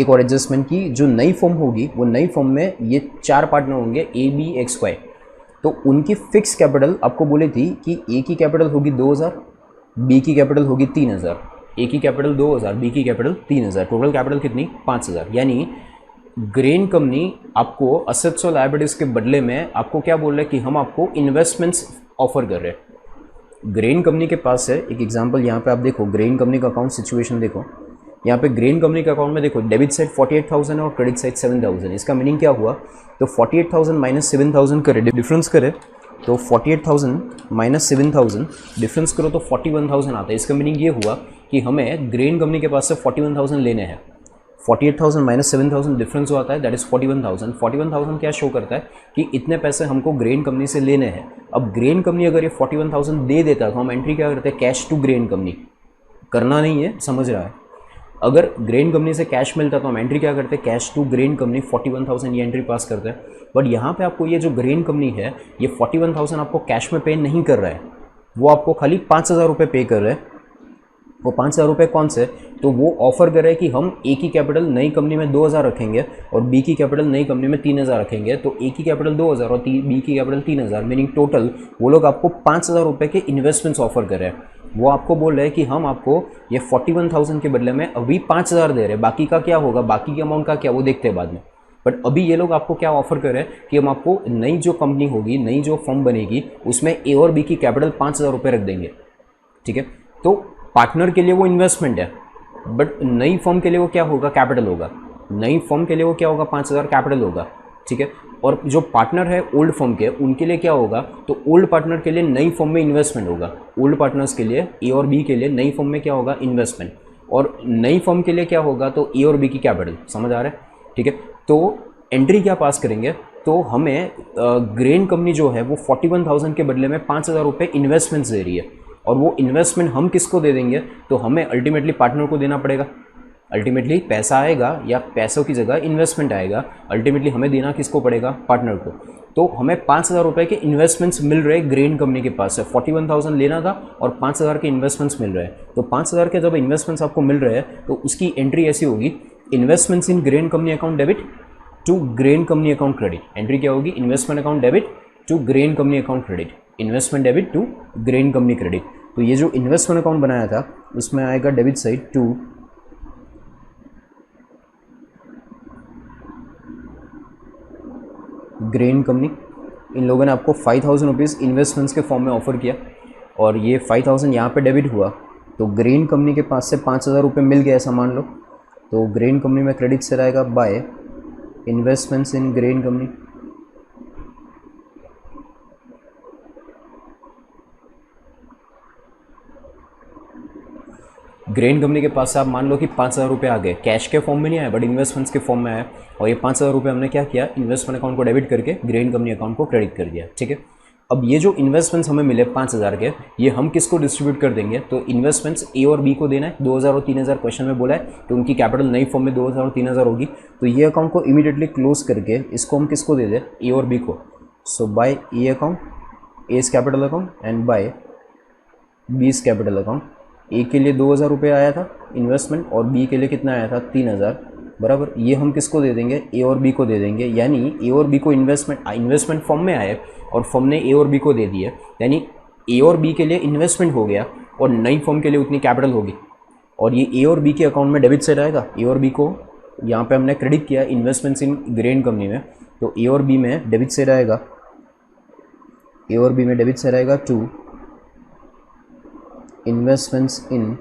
एक और एडजस्टमेंट की जो नई फॉर्म होगी वो नई फॉर्म में ये 4 पार्टनर होंगे ए बी एक्स वाई. तो उनकी फिक्स कैपिटल आपको बोली थी कि ए की कैपिटल होगी 2,000, बी की कैपिटल होगी 3,000. ए की कैपिटल 2,000, बी की कैपिटल 3,000, टोटल कैपिटल कितनी 5,000. यानी ग्रेन कंपनी आपको असेट्स और लायबिलिटीज़ के बदले में आपको क्या बोल रहे हैं कि हम आपको इन्वेस्टमेंट्स ऑफर कर रहे हैं. ग्रेन कंपनी के पास है एक एग्जांपल, यहाँ पे आप देखो ग्रेन कंपनी का अकाउंट सिचुएशन देखो. यहाँ पे ग्रेन कंपनी के अकाउंट में देखो डेबिट साइड 48,000 और क्रेडिट साइड 7,000. इसका मीनिंग क्या हुआ, तो 48,000 माइनस 7,000 करे डिफरेंस करे तो 48,000 माइनस 7,000 डिफरेंस करो तो 41,000 आता है. इसका मीनिंग ये हुआ कि हमें ग्रेन कंपनी के पास से 41,000 लेने हैं. 48,000 माइनस 7,000 डिफरेंस जो आता है दैट इज़ 41,000. 41,000 क्या शो करता है कि इतने पैसे हमको ग्रेन कंपनी से लेने हैं. अब ग्रेन कंपनी अगर ये 41,000 दे देता तो हम एंट्री क्या करते हैं, कैश टू ग्रेन कंपनी. करना नहीं है, समझ रहा है. अगर ग्रेन कंपनी से कैश मिलता तो हम एंट्री क्या करते हैं, कैश टू ग्रेन कंपनी 41,000 ये एंट्री पास करते हैं. बट यहाँ पे आपको ये जो ग्रेन कंपनी है ये 41,000 आपको कैश में पे नहीं कर रहा है, वो आपको खाली 5,000 रुपये पे कर रहे हैं. वो 5,000 रुपये कौन से, तो वो ऑफर कर रहे हैं कि हम ए की कैपिटल नई कंपनी में 2,000 रखेंगे और बी की कैपिटल नई कंपनी में 3,000 रखेंगे. तो ए की कैपिटल 2,000 और बी की कैपिटल 3,000, मीनिंग टोटल वो लोग आपको 5,000 रुपये के इन्वेस्टमेंट्स ऑफर कर रहे हैं. वो आपको बोल रहे हैं कि हम आपको ये 41,000 के बदले में अभी 5,000 दे रहे हैं. बाकी का क्या होगा, बाकी के अमाउंट का क्या वो देखते हैं बाद में. बट अभी ये लोग आपको क्या ऑफर कर रहे हैं कि हम आपको नई जो कंपनी होगी, नई जो फर्म बनेगी उसमें ए और बी की कैपिटल 5,000 रुपये रख देंगे. ठीक है, तो पार्टनर के लिए वो इन्वेस्टमेंट है, बट नई फर्म के लिए वो क्या होगा, कैपिटल होगा. नई फर्म के लिए वो क्या होगा, 5,000 कैपिटल होगा. ठीक है, और जो पार्टनर है ओल्ड फर्म के उनके लिए क्या होगा, तो ओल्ड पार्टनर के लिए नई फर्म में इन्वेस्टमेंट होगा. ओल्ड पार्टनर्स के लिए ए और बी के लिए नई फर्म में क्या होगा, इन्वेस्टमेंट. और नई फर्म के लिए क्या होगा, तो ए और बी की कैपिटल. समझ आ रहा है. ठीक है, तो एंट्री क्या पास करेंगे, तो हमें ग्रेन कंपनी जो है वो 41,000 के बदले में 5,000 रुपये इन्वेस्टमेंट्स दे रही है. और वो इन्वेस्टमेंट हम किसको दे देंगे, तो हमें अल्टीमेटली पार्टनर को देना पड़ेगा. अल्टीमेटली पैसा आएगा या पैसों की जगह इन्वेस्टमेंट आएगा, अल्टीमेटली हमें देना किसको पड़ेगा, पार्टनर को. तो हमें 5,000 रुपये के इन्वेस्टमेंट्स मिल रहे हैं ग्रेन कंपनी के पास से. 41,000 लेना था और 5,000 के इन्वेस्टमेंट्स मिल रहे हैं. तो 5,000 के जब इन्वेस्टमेंट्स आपको मिल रहे हैं तो उसकी एंट्री ऐसी होगी, investments in grain company account debit to grain company account credit. Entry क्या होगी, investment account debit to grain company account credit. Investment debit to grain Company credit. तो ये जो इन्वेस्टमेंट अकाउंट बनाया था उसमें आएगा debit side to grain Company. इन लोगों ने आपको 5,000 रुपीज़ इन्वेस्टमेंट्स के फॉर्म में ऑफर किया और ये 5,000 यहाँ पे डेबिट हुआ. तो ग्रेन कंपनी के पास से 5,000 रुपये मिल गया ऐसा मान लो. तो ग्रेन कंपनी में क्रेडिट से रहेगा by investments in grain company. Grain company के पास से आप मान लो कि 5,000 रुपये आ गए, कैश के फॉर्म में नहीं आए बट इन्वेस्टमेंट्स के फॉर्म में आए. और ये 5,000 रुपये हमने क्या किया, इन्वेस्टमेंट अकाउंट को डेबिट करके ग्रेन कंपनी अकाउंट को क्रेडिट कर दिया. ठीक है, अब ये जो इन्वेस्टमेंट्स हमें मिले 5,000 के, ये हम किसको डिस्ट्रीब्यूट कर देंगे, तो इन्वेस्टमेंट्स ए और बी को देना है. 2,000 और 3,000 क्वेश्चन में बोला है, तो उनकी कैपिटल नई फॉर्म में 2,000 और 3,000 होगी. तो ये अकाउंट को इमीडिएटली क्लोज करके इसको हम किसको दे दें, ए और बी को. So by A account, as capital account and by B's capital account. A के लिए 2,000 रुपये आया था इन्वेस्टमेंट और बी के लिए कितना आया था, 3,000 बराबर. ये हम किसको दे देंगे, ए और बी को दे देंगे. यानी ए और बी को इन्वेस्टमेंट फॉर्म में आए और फर्म ने ए और बी को दे दिए, यानी ए और बी के लिए इन्वेस्टमेंट हो गया और नई फर्म के लिए उतनी कैपिटल होगी. और ये ए और बी के अकाउंट में डेबिट साइड आएगा. ए और बी को यहाँ पे हमने क्रेडिट किया इन्वेस्टमेंट्स इन ग्रेन कंपनी में, तो ए और बी में डेबिट साइड आएगा. ए और बी में डेबिट साइड आएगा to investments in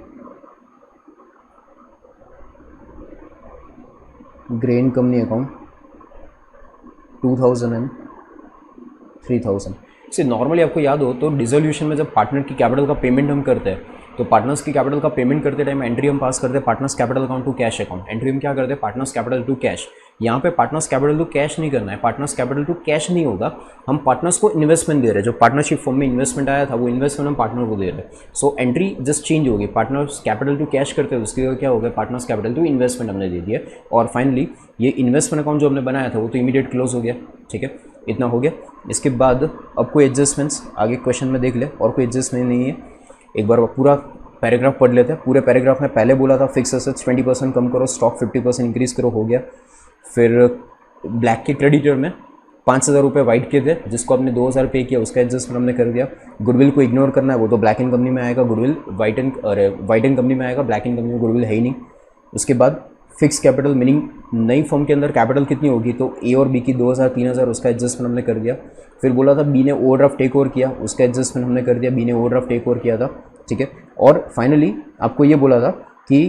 grain company account 2,000 and 3,000. से नॉर्मली आपको याद हो तो डिसोल्यूशन में जब पार्टनर की कैपिटल का पेमेंट हम करते हैं तो पार्टनर्स की कैपिटल का पेमेंट करते टाइम एंट्री हम पास करते हैं partners capital account to cash account. Entry हम क्या करते हैं, पार्टनर्स कैपिटल टू कैश. यहाँ पे पार्टनर्स कैपिटल टू कैश नहीं करना है, पार्टनर्स कैपिटल टू कैश नहीं होगा, हम पार्टनर्स को इन्वेस्टमेंट दे रहे हैं, जो पार्टनरशिप फॉर्म में इन्वेस्टमेंट आया था वो इन्वेस्टमेंट हम पार्टनर को दे रहे हैं। सो एंट्री जस्ट चेंज होगी, पार्टनर्स कैपिटल टू कैश करते हैं उसकी जगह क्या हो गया, पार्टनर्स कैपिटल टू इन्वेस्टमेंट हमने दे दिया। और फाइनली ये इन्वेस्टमेंट अकाउंट जो हमने बनाया था वो तो इमीडिएट क्लोज हो गया, ठीक है, इतना हो गया। इसके बाद अब कोई एडजस्टमेंट्स आगे क्वेश्चन में देख ले, और कोई एडजस्टमेंट नहीं है। एक बार पूरा पैराग्राफ पढ़ लेते हैं। पूरे पैराग्राफ में पहले बोला था फिक्स एसेट्स 20% कम करो, स्टॉक 50% इंक्रीज करो, हो गया। फिर ब्लैक के क्रेडिटर में 5,000 रुपये वाइट के थे, जिसको आपने 2,000 पे किया, उसका एडजस्टमेंट हमने कर दिया। गुडविल को इग्नोर करना है, वो तो ब्लैक एंड कंपनी में आएगा, गुडविल वाइट एंड कंपनी में आएगा, ब्लैक एंड कंपनी में गुडविल है ही नहीं। उसके बाद फिक्स कैपिटल मीनिंग नई फर्म के अंदर कैपिटल कितनी होगी, तो ए और बी की 2,000 3,000 उसका एडजस्टमेंट हमने कर दिया। फिर बोला था बी ने ओवरड्राफ्ट टेक ओवर किया, उसका एडजस्टमेंट हमने कर दिया, बी ने ओवरड्राफ्ट टेक ओवर किया था, ठीक है। और फाइनली आपको ये बोला था कि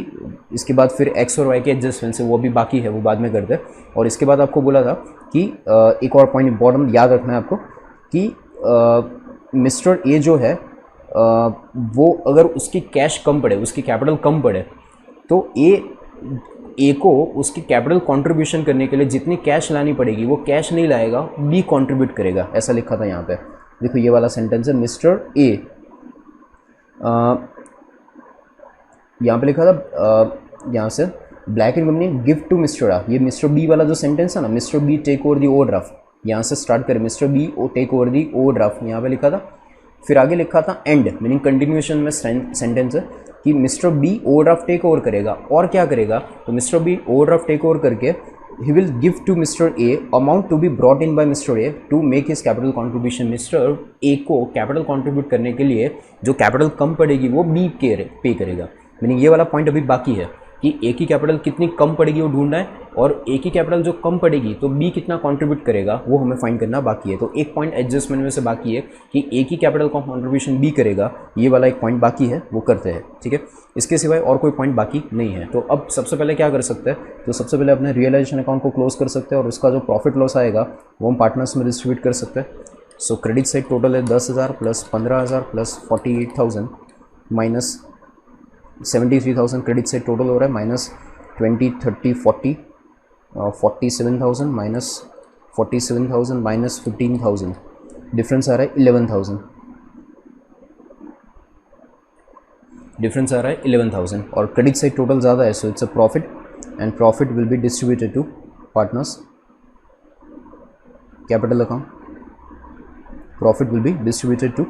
इसके बाद फिर एक्स और वाई के एडजस्टमेंट है वो भी बाकी है, वो बाद में करते हैं। और इसके बाद आपको बोला था कि एक और पॉइंट इंपॉर्टेंट याद रखना है आपको कि मिस्टर ए जो है वो अगर उसकी कैश कम पड़े, उसकी कैपिटल कम पड़े, तो ए को उसकी कैपिटल कंट्रीब्यूशन करने के लिए जितनी कैश लानी पड़ेगी वो कैश नहीं लाएगा, बी कंट्रीब्यूट करेगा, ऐसा लिखा था यहाँ पे। देखो ये वाला सेंटेंस है, मिस्टर ए यहाँ पे लिखा था यहाँ से Black and Company gift to mister A, ये मिस्टर बी वाला जो सेंटेंस है ना, mister B take over the overdraft, यहाँ से स्टार्ट करें, mister B take over the overdraft यहाँ पे लिखा था। फिर आगे लिखा था एंड, मीनिंग कंटिन्यूएशन में सेंटेंस है कि mister B overdraft take over करेगा, और क्या करेगा, तो mister B overdraft take over करके he will give to Mr. A amount to be brought in by Mr. A to make his capital contribution। Mr. A को capital contribute करने के लिए जो कैपिटल कम पड़ेगी वो B पे करेगा। मीनिंग ये वाला पॉइंट अभी बाकी है कि A की कैपिटल कितनी कम पड़ेगी वो ढूंढना है, और A की कैपिटल जो कम पड़ेगी तो B कितना कंट्रीब्यूट करेगा वो हमें फाइंड करना बाकी है। तो एक पॉइंट एडजस्टमेंट में से बाकी है कि A की कैपिटल का कंट्रीब्यूशन B करेगा, ये वाला एक पॉइंट बाकी है, वो करते हैं, ठीक है। इसके सिवाय और कोई पॉइंट बाकी नहीं है। तो अब सबसे पहले क्या कर सकते हैं, तो सबसे पहले अपने रियलाइजेशन अकाउंट को क्लोज कर सकते हैं, और उसका जो प्रॉफिट लॉस आएगा वो हम पार्टनर्स में डिस्ट्रीब्यूट कर सकते हैं। सो क्रेडिट साइड टोटल है 10,000 plus 15,000 plus 48,000 minus 73,000, credit side total हो रहा है माइनस 20 30 40 47,000 माइनस 47,000 माइनस 15,000, डिफरेंस आ रहा है 11,000, डिफरेंस आ रहा है 11,000। और क्रेडिट साइड टोटल ज़्यादा है, so it's a profit, and profit will be distributed to partners capital account, profit will be distributed to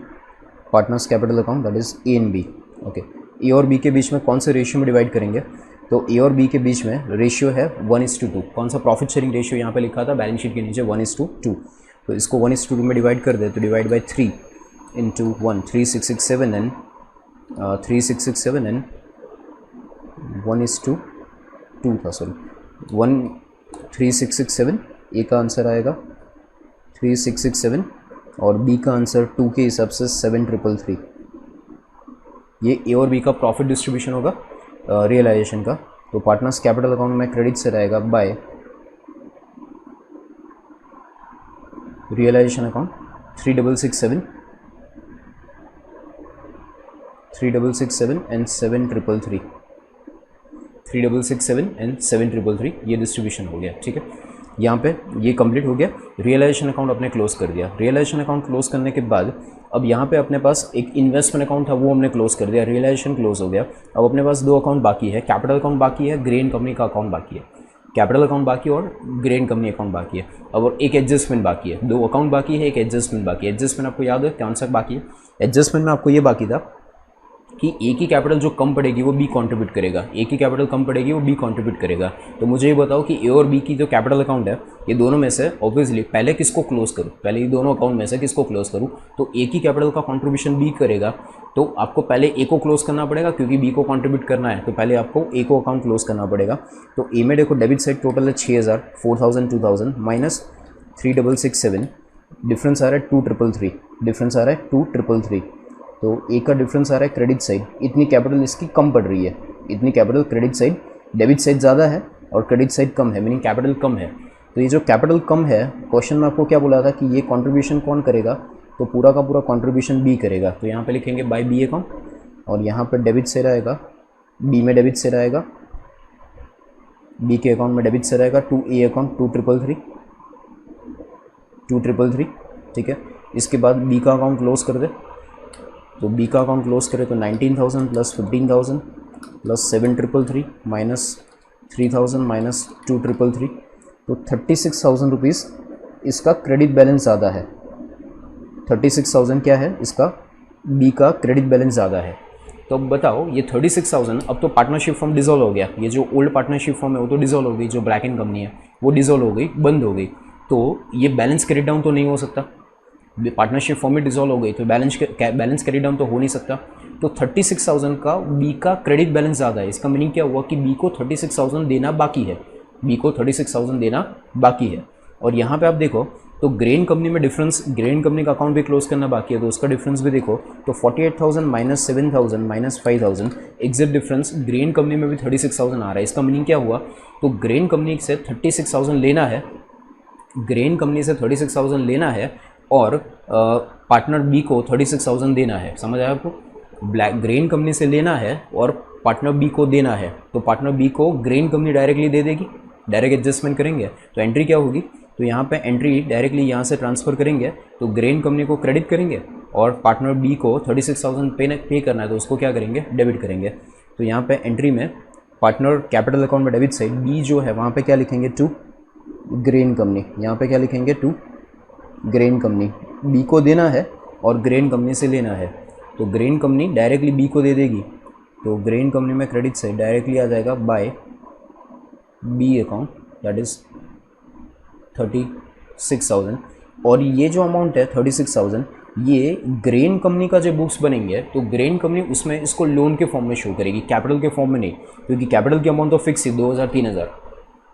partners capital account, that is A and B, okay. A और B के बीच में कौन से ratio में divide करेंगे, तो ए और B के बीच में रेशियो है 1:2। कौन सा प्रॉफिट शेयरिंग रेशियो यहाँ पे लिखा था बैलेंस शीट के नीचे 1:2, तो इसको 1:2 में डिवाइड कर दे, तो divide by 3 into 1, 3667 and 3667 and 1:2 था, सॉरी 3667, ए का आंसर आएगा 3667 और बी का आंसर 2 के हिसाब से 7333। ये ए और बी का प्रॉफिट डिस्ट्रीब्यूशन होगा रियलाइजेशन का। तो पार्टनर्स कैपिटल अकाउंट में क्रेडिट से रहेगा by realisation account 3667 and 7333, 3667 and 7333, ये डिस्ट्रीब्यूशन हो गया, ठीक है। यहाँ पे ये कंप्लीट हो गया, रियलाइजेशन अकाउंट अपने क्लोज कर दिया। रियलाइजेशन अकाउंट क्लोज करने के बाद अब यहाँ पे अपने पास एक इन्वेस्टमेंट अकाउंट था वो हमने क्लोज कर दिया, रियलाइजेशन क्लोज हो गया। अब अपने पास 2 अकाउंट बाकी है, कैपिटल अकाउंट बाकी है, ग्रेन कंपनी का अकाउंट बाकी है, कैपिटल अकाउंट बाकी और ग्रेन कंपनी अकाउंट बाकी है। अब और एक एडजस्टमेंट बाकी है, 2 अकाउंट बाकी है, एक एडजस्टमेंट बाकी है। एडजस्टमेंट आपको याद है कौन सा बाकी है, एडजस्टमेंट में आपको ये बाकी था कि ए की कैपिटल जो कम पड़ेगी वो बी कंट्रीब्यूट करेगा, ए की कैपिटल कम पड़ेगी वो बी कंट्रीब्यूट करेगा। तो मुझे ये बताओ कि ए और बी की जो कैपिटल अकाउंट है ये दोनों में से ऑब्वियसली पहले किसको क्लोज करूँ, पहले ये दोनों अकाउंट में से किसको क्लोज करूँ, तो ए की कैपिटल का कंट्रीब्यूशन बी करेगा, तो आपको पहले ए को क्लोज करना पड़ेगा क्योंकि बी को कंट्रीब्यूट करना है, तो पहले आपको ए को अकाउंट क्लोज करना पड़ेगा। तो ए में देखो डेबिट साइड टोटल है 6,000, 4,000 2,000 माइनस 3,667, डिफरेंस आ रहा है 2,333, डिफरेंस आ रहा है 2,333। तो ए का डिफरेंस आ रहा है क्रेडिट साइड, इतनी कैपिटल इसकी कम पड़ रही है, इतनी capital credit side, debit side ज़्यादा है और क्रेडिट साइड कम है, मीनिंग कैपिटल कम है। तो ये जो कैपिटल कम है, क्वेश्चन में आपको क्या बोला था कि ये कंट्रीब्यूशन कौन करेगा, तो पूरा का पूरा कंट्रीब्यूशन बी करेगा। तो यहाँ पे लिखेंगे बाय बी अकाउंट और यहाँ पर डेबिट साइड आएगा, बी में डेबिट साइड आएगा बी के अकाउंट में डेबिट से रहेगा टू ए अकाउंट 2333, ठीक है। इसके बाद बी का अकाउंट क्लोज कर दे, तो बी का अकाउंट क्लोज करें तो 19,000 प्लस 15,000 प्लस 7,333 माइनस 3,000 माइनस 2,333, तो 36,000 रुपीज़ इसका क्रेडिट बैलेंस ज़्यादा है। 36,000 क्या है इसका, बी का क्रेडिट बैलेंस ज़्यादा है। तो अब बताओ ये 36,000, अब तो पार्टनरशिप फॉर्म डिसॉल्व हो गया, ये जो ओल्ड पार्टनरशिप फॉर्म है वो तो डिसॉल्व हो गई, जो ब्लैक एंड कंपनी है वो डिसॉल्व हो गई, बंद हो गई, तो ये बैलेंस क्रेडिट डाउन तो नहीं हो सकता। पार्टनरशिप फॉर्म में डिसॉल्व हो गई तो बैलेंस क्रेडिट डाउन तो हो नहीं सकता। तो 36,000 का बी का क्रेडिट बैलेंस ज़्यादा है। इसका मीनिंग क्या हुआ कि बी को 36,000 देना बाकी है, बी को 36,000 देना बाकी है। और यहाँ पे आप देखो तो ग्रेन कंपनी में डिफरेंस, ग्रेन कंपनी का अकाउंट भी क्लोज करना बाकी है, तो उसका डिफरेंस भी देखो, तो 48,000 minus 7,000 minus 5,000, exact difference grain company में भी 36,000 आ रहा है। इसका मीनिंग क्या हुआ, तो ग्रेन कंपनी से 36,000 लेना है, ग्रेन कंपनी से 36,000 लेना है और पार्टनर बी को 36,000 देना है। समझ आया आपको, ग्रेन कंपनी से लेना है और पार्टनर बी को देना है, तो पार्टनर बी को ग्रेन कंपनी डायरेक्टली दे देगी, डायरेक्ट एडजस्टमेंट करेंगे, तो एंट्री क्या होगी, तो यहाँ पे एंट्री डायरेक्टली यहाँ से ट्रांसफ़र करेंगे, तो ग्रेन कंपनी को क्रेडिट करेंगे और पार्टनर बी को 36,000 पे करना है, तो उसको क्या करेंगे, डेबिट करेंगे। तो यहाँ पे एंट्री में पार्टनर कैपिटल अकाउंट में डेबिट साइड बी जो है वहाँ पे क्या लिखेंगे, टू ग्रेन कंपनी, यहाँ पे क्या लिखेंगे, टू ग्रेन कंपनी, बी को देना है और ग्रेन कंपनी से लेना है, तो ग्रेन कंपनी डायरेक्टली बी को दे देगी, तो ग्रेन कंपनी में क्रेडिट से डायरेक्टली आ जाएगा by B account, that is 36,000। और ये जो अमाउंट है 36,000, ये ग्रेन कंपनी का जो बुक्स बनेंगे तो ग्रेन कंपनी उसमें इसको लोन के फॉर्म में शो करेगी, कैपिटल के फॉर्म में नहीं, क्योंकि कैपिटल की अमाउंट तो फिक्स ही 2,000-3,000,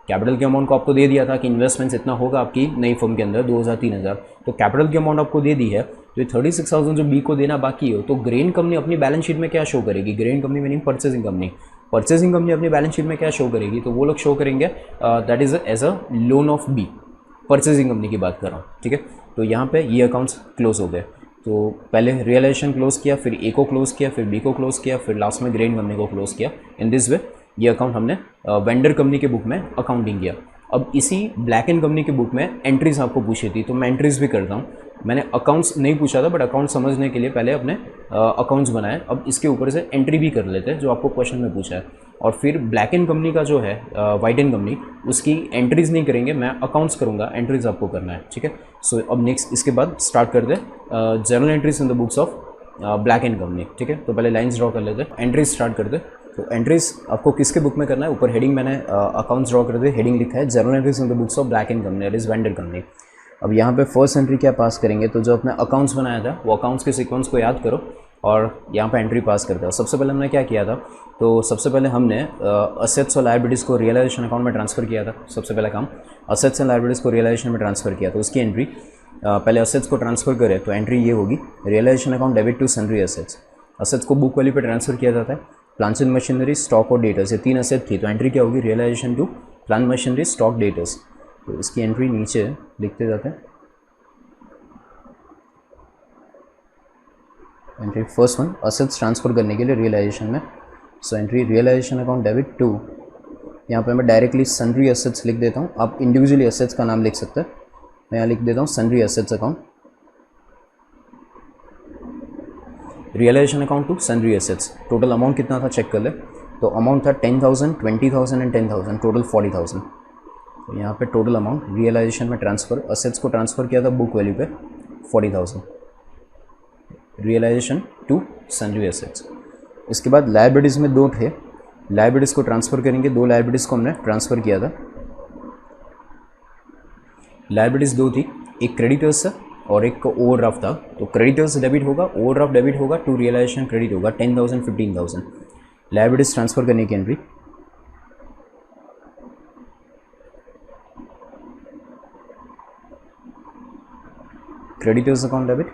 कैपिटल की अमाउंट को आपको दे दिया था कि इन्वेस्टमेंट्स इतना होगा आपकी नई फर्म के अंदर 2,000-3,000, तो कैपिटल की अमाउंट आपको दे दी है, तो ये 36,000 जो बी को देना बाकी हो, तो ग्रेन कंपनी अपनी बैलेंस शीट में क्या शो करेगी, grain company meaning purchasing company, purchasing company अपनी बैलेंस शीट में क्या शो करेगी, तो वो लोग शो करेंगे that is as a loan of B, purchasing company की बात कर रहा हूँ, ठीक है। तो यहाँ पे ये अकाउंट्स क्लोज हो गए, तो पहले रियलाइजेशन क्लोज किया, फिर ए को क्लोज किया, फिर बी को क्लोज किया, फिर लास्ट में ग्रेन कंपनी को क्लोज किया। इन दिस वे ये अकाउंट हमने वेंडर कंपनी के बुक में अकाउंटिंग किया। अब इसी ब्लैक एंड कंपनी के बुक में एंट्रीज आपको पूछी थी, तो मैं एंट्रीज भी करता हूँ। मैंने अकाउंट्स नहीं पूछा था, बट अकाउंट समझने के लिए पहले अपने अकाउंट्स बनाए। अब इसके ऊपर से एंट्री भी कर लेते हैं जो आपको क्वेश्चन में पूछा है, और फिर ब्लैक एंड कंपनी का जो है वाइट एंड कंपनी, उसकी एंट्रीज नहीं करेंगे, मैं अकाउंट्स करूँगा, एंट्रीज आपको करना है, ठीक है। सो अब नेक्स्ट इसके बाद स्टार्ट कर दे journal entries in the books of black and Company, ठीक है। तो पहले लाइन्स ड्रॉ कर लेते हैं, एंट्रीज स्टार्ट कर दे। तो एंट्रीज आपको किसके बुक में करना है, ऊपर हेडिंग मैंने अकाउंट्स ड्रॉ कर दे, हेडिंग लिखा है journal entries in the books of black and company, that is vendor company. अब यहाँ पे फर्स्ट एंट्री क्या पास करेंगे, तो जो अपने अकाउंट्स बनाया था वो अकाउंट्स के सीक्वेंस को याद करो और यहाँ पे एंट्री पास करते हो। सबसे पहले हमने क्या किया था, तो सबसे पहले हमने असेट्स और लायबिलिटीज़ को रियलाइजेशन अकाउंट में ट्रांसफ़र किया था। सबसे पहला काम असेट्स एंड लायबिलिटीज़ को रियलाइजेशन में ट्रांसफ़र किया, तो उसकी एंट्री पहले असेट्स को ट्रांसफ़र करें तो एंट्री ये होगी, realisation account debit to sundry assets. Assets को बुक वैल्यू पे ट्रांसफ़र किया जाता है, प्लांट्स एंड मशीनरी, स्टॉक और डेटर्स, ये 3 असेट थी, तो एंट्री क्या होगी, realisation to plant machinery, stock, debtors. तो इसकी एंट्री नीचे लिखते जाते हैं। Entry first one assets transfer करने के लिए रियलाइजेशन में, so entry realisation account debit to, यहाँ पे मैं डायरेक्टली सन्ड्री असेट्स लिख देता हूँ, आप इंडिविजुअली असेट्स का नाम लिख सकते हैं, मैं यहाँ लिख देता हूँ sundry assets account, realisation account to sundry assets. Total amount कितना था चेक कर ले, तो अमाउंट था 10,000, 20,000 एंड 10,000, टोटल 40,000। तो यहाँ पे टोटल अमाउंट रियलाइजेशन में ट्रांसफ़र, असेट्स को ट्रांसफ़र किया था बुक वैल्यू पे 40,000, रियलाइजेशन टू सन्ड्री असेट्स। इसके बाद लायबिलिटीज़ में 2 थे, लायबिलिटीज़ को ट्रांसफ़र करेंगे, 2 लायबिलिटीज़ को हमने ट्रांसफ़र किया था। लायबिलिटीज़ 2 थी, एक क्रेडिटर्स था और एक ओवरड्राफ्ट था, तो क्रेडिटर्स डेबिट होगा, ओवरड्राफ्ट डेबिट होगा, टू रियलाइजेशन क्रेडिट होगा 10,000, 15,000। लायबिलिटीज़ ट्रांसफ़र करने की एंट्री, creditors account debit,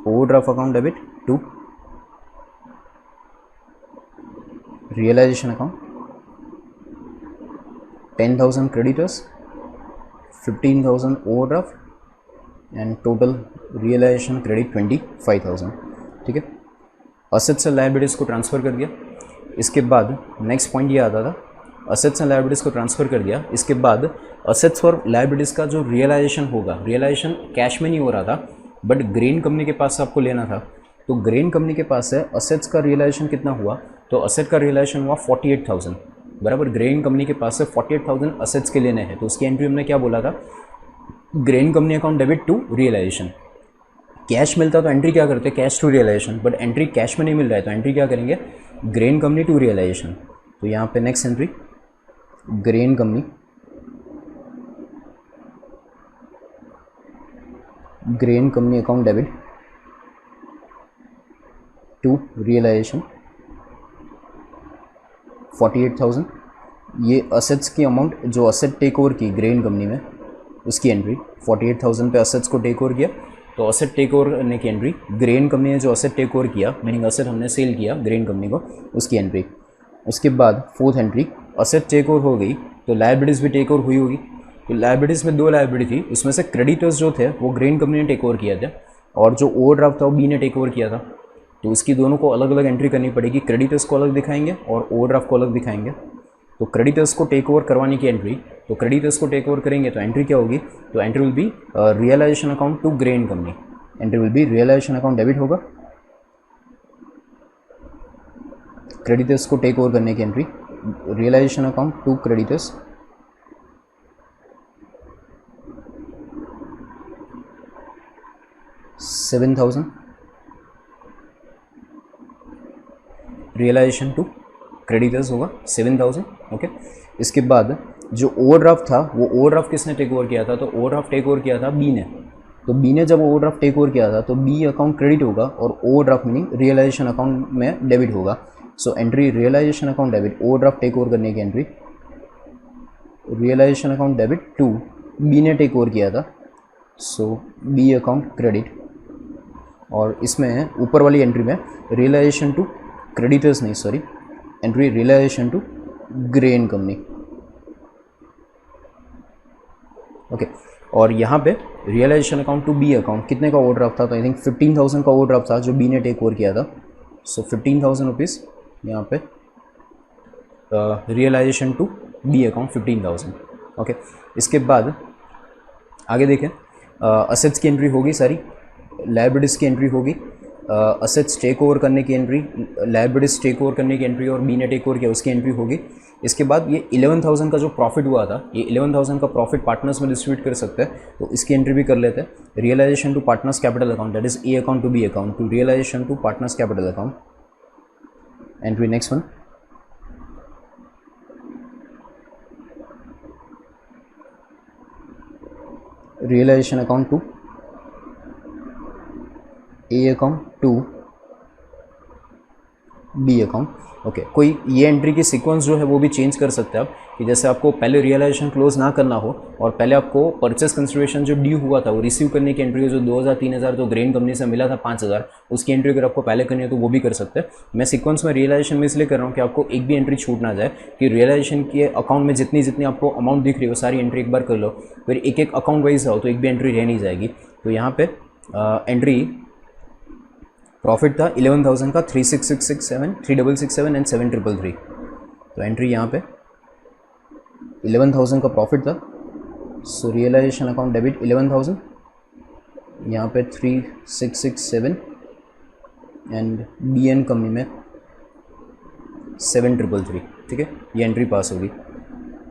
overdraft account debit to realisation account, 10,000 creditors, 15,000 overdraft and total realisation credit 25,000, ठीक है। असेट्स से लायबिलिटीज़ को ट्रांसफ़र कर दिया, इसके बाद नेक्स्ट पॉइंट ये आता था, असेट्स एंड लायबिलिटीज़ को ट्रांसफ़र कर दिया। इसके बाद असेट्स और लायबिलिटीज़ का जो रियलाइजेशन होगा, रियलाइजेशन कैश में नहीं हो रहा था बट ग्रेन कंपनी के पास से आपको लेना था। तो ग्रेन कंपनी के पास से असेट्स का रियलाइजेशन कितना हुआ, तो असेट का रियलाइजेशन हुआ 48,000 बराबर। ग्रेन कंपनी के पास से 48,000 असेट्स के लेने हैं, तो उसकी एंट्री हमने क्या बोला था, grain company account debit to realisation. Cash मिलता तो एंट्री क्या करते, cash to realisation, but entry cash में नहीं मिल रहा है तो एंट्री क्या करेंगे, ग्रेन कंपनी टू रियलाइजेशन। तो यहाँ पे next entry grain company account debit to realisation 48,000। ये असेट्स की अमाउंट जो असेट टेक ओवर की ग्रेन कंपनी में, उसकी एंट्री 48,000 पे असेट्स को टेक ओवर किया, तो असेट टेक ओवर करने की एंट्री, ग्रेन कंपनी ने जो असेट टेक ओवर किया मीनिंग असेट हमने सेल किया ग्रेन कंपनी को, उसकी एंट्री। उसके बाद fourth entry, asset take over हो गई तो लायबिलिटीज़ भी टेक ओवर हुई होगी। तो लायबिलिटीज़ में 2 लायबिलिटी थी, उसमें से क्रेडिटर्स जो थे वो ग्रेन कंपनी ने टेक ओवर किया था और जो ओवरड्राफ्ट था वो बी ने टेक ओवर किया था। तो उसकी दोनों को अलग अलग एंट्री करनी पड़ेगी, क्रेडिटर्स को अलग दिखाएंगे और ओवरड्राफ्ट को अलग दिखाएंगे। तो क्रेडिटर्स को टेक ओवर करवाने की एंट्री, तो क्रेडिटर्स को टेक ओवर करेंगे तो एंट्री क्या होगी, तो entry will be realisation account to grain company, entry will be realisation account debit होगा। क्रेडिटर्स को टेक ओवर करने की entry realisation account to creditors, $7,000 realisation to creditors होगा 7,000। ओके, इसके बाद जो ओवरड्राफ्ट था वो ओवरड्राफ्ट किसने टेक ओवर किया था, तो ओवरड्राफ्ट टेक ओवर किया था बी ने। तो बी ने जब ओवरड्राफ्ट टेक ओवर किया था तो बी अकाउंट क्रेडिट होगा और ओवरड्राफ्ट मीनिंग रियलाइजेशन अकाउंट में डेबिट होगा। So entry realisation account debit, overdraft take over करने की entry realisation account debit to B ने टेक ओवर किया था, सो बी अकाउंट क्रेडिट। और इसमें ऊपर वाली एंट्री में रियलाइजेशन टू क्रेडिटर्स नहीं, sorry, entry realisation to grain company. Okay, और यहाँ पे realisation account to B account कितने का ओवरड्राफ्ट था, तो आई थिंक 15,000 का ओवरड्राफ्ट था जो बी ने टेक ओवर किया था। सो 15,000 रुपीज़ यहाँ पे realisation to B account 15,000। Okay, इसके बाद आगे देखें, असेट्स की एंट्री होगी सारी, लायबिलिटीज़ की एंट्री होगी, असेट्स टेक ओवर करने की एंट्री, लायबिलिटीज़ टेक ओवर करने की एंट्री और बी ने टेक ओवर किया उसकी एंट्री होगी। इसके बाद ये 11,000 का जो प्रॉफिट हुआ था, ये 11,000 का प्रॉफिट पार्टनर्स में डिस्ट्रीब्यूट कर सकते हैं, तो इसकी एंट्री भी कर लेते हैं। Realisation to partners capital account, that is A account to B account to realisation to partners capital account, entry next one. Realisation account to A account to B account. Okay, कोई ये entry की sequence जो है वो भी change कर सकते हैं आप, कि जैसे आपको पहले रियलाइजेशन क्लोज ना करना हो और पहले आपको परचेस कंसिडरेशन जो ड्यू हुआ था वो रिसीव करने की एंट्री, जो 2,000-3,000 जो ग्रेन कंपनी से मिला था 5,000, उसकी एंट्री अगर आपको पहले करनी है तो वो भी कर सकते हैं। मैं सीक्वेंस में रियलाइजेशन में इसलिए कर रहा हूँ कि आपको एक भी एंट्री छूट ना जाए, कि रियलाइजेशन के अकाउंट में जितनी जितनी आपको अमाउंट दिख रही है वो सारी एंट्री एक बार कर लो, फिर एक एक अकाउंट वाइज रहो तो एक भी एंट्री रह नहीं जाएगी। तो यहाँ पे एंट्री प्रॉफिट था 11,000 का, 3,667, 3,667 एंड 7,333। तो एंट्री यहाँ पे 11,000 का प्रॉफिट था, सो रियलाइजेशन अकाउंट डेबिट 11,000, यहाँ पे 3,667 एंड बी एन कंपनी में 7,333। ठीक है, ये एंट्री पास होगी।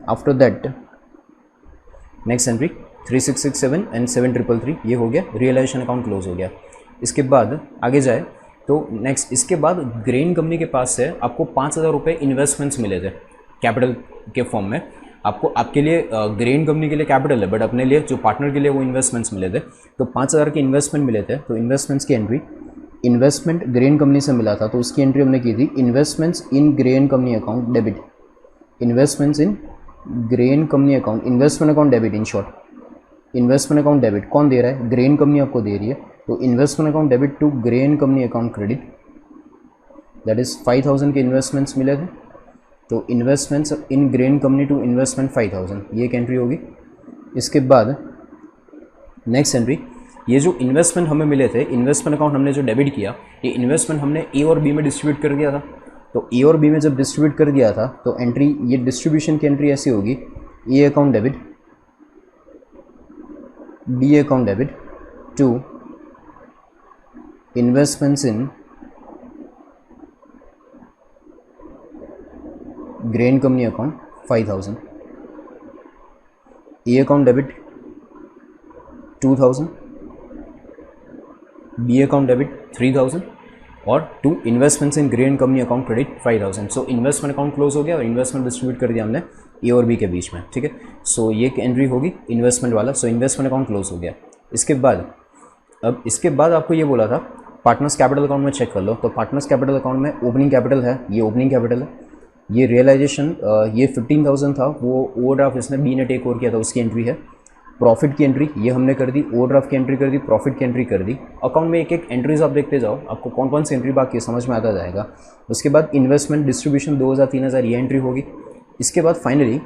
After that next entry 3,667 and 7,333, ये हो गया, रियलाइजेशन अकाउंट क्लोज हो गया। इसके बाद आगे जाए तो नेक्स्ट, इसके बाद ग्रेन कंपनी के पास से आपको 5,000 रुपये इन्वेस्टमेंट्स मिले थे कैपिटल के फॉर्म में। आपको आपके लिए ग्रेन कंपनी के लिए कैपिटल है बट अपने लिए जो पार्टनर के लिए वो इन्वेस्टमेंट्स मिले थे, तो 5,000 के इन्वेस्टमेंट मिले थे। तो इन्वेस्टमेंट्स की एंट्री, इन्वेस्टमेंट ग्रेन कंपनी से मिला था तो उसकी एंट्री हमने की थी investments in grain company account debit, investments in grain company account, investment account debit, in short investment account debit कौन दे रहा है, ग्रेन कंपनी आपको दे रही है। तो investment account debit to grain company account credit, that is 5,000 के investments मिले थे, तो investments in grain company to investment 5,000, ये एक एंट्री होगी। इसके बाद नेक्स्ट एंट्री, ये जो इन्वेस्टमेंट हमें मिले थे, इन्वेस्टमेंट अकाउंट हमने जो डेबिट किया, ये इन्वेस्टमेंट हमने ए और बी में डिस्ट्रीब्यूट कर दिया था। तो ए और बी में जब डिस्ट्रीब्यूट कर दिया था तो एंट्री, ये डिस्ट्रीब्यूशन की एंट्री ऐसी होगी, A account debit, B account debit to investments in grain company account 5000, A account debit 2000, B account debit 3000 और to investments in grain company account credit 5000। So investment account close हो गया और investment distribute कर दिया हमने ए और B के बीच में, ठीक है। सो ये एक एंट्री होगी इन्वेस्टमेंट वाला, सो इन्वेस्टमेंट अकाउंट क्लोज हो गया। इसके बाद आपको ये बोला था पार्टनर्स कैपिटल अकाउंट में चेक कर लो। तो पार्टनर्स कैपिटल अकाउंट में ओपनिंग कैपिटल है, ये ओपनिंग कैपिटल है, ये रियलाइजेशन ये 15,000 था, वो ओवरड्राफ्ट इसने बी ने टेक ओवर किया था, उसकी एंट्री है। प्रॉफिट की एंट्री ये हमने कर दी, ओवरड्राफ्ट की एंट्री कर दी, प्रॉफिट की एंट्री कर दी। अकाउंट में एक एक एंट्रीज आप देखते जाओ, आपको कौन कौन सी एंट्री बाकी है समझ में आता जाएगा। उसके बाद इन्वेस्टमेंट डिस्ट्रीब्यूशन 2000 3000 ये एंट्री होगी। इसके बाद फाइनली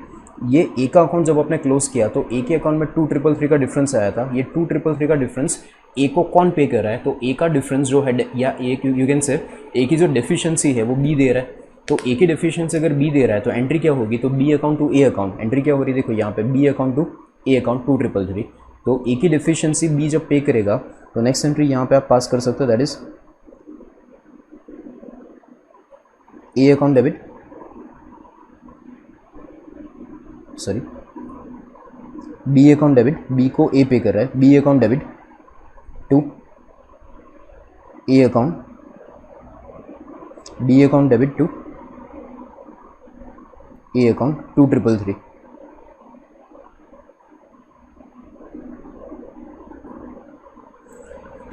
ये ए का अकाउंट जब आपने क्लोज किया तो ए के अकाउंट में 2333 का डिफरेंस आया था। ये 2333 का डिफरेंस ए को कौन पे कर रहा है, तो ए का डिफरेंस जो है या ए यू कैन से ए की जो डेफिशिएंसी है वो बी दे रहा है। तो ए की डेफिशिएंसी अगर बी दे रहा है तो एंट्री क्या होगी, तो B account to A account. Entry क्या हो रही है, देखो यहाँ पे B account to A account 2333। तो ए की डेफिशिएंसी बी जब पे करेगा तो नेक्स्ट एंट्री यहाँ पे आप पास कर सकते हो, that is A account debit, sorry B account debit, B को ए पे कर रहा है, B account debit to A account, B account debit to A account 2333।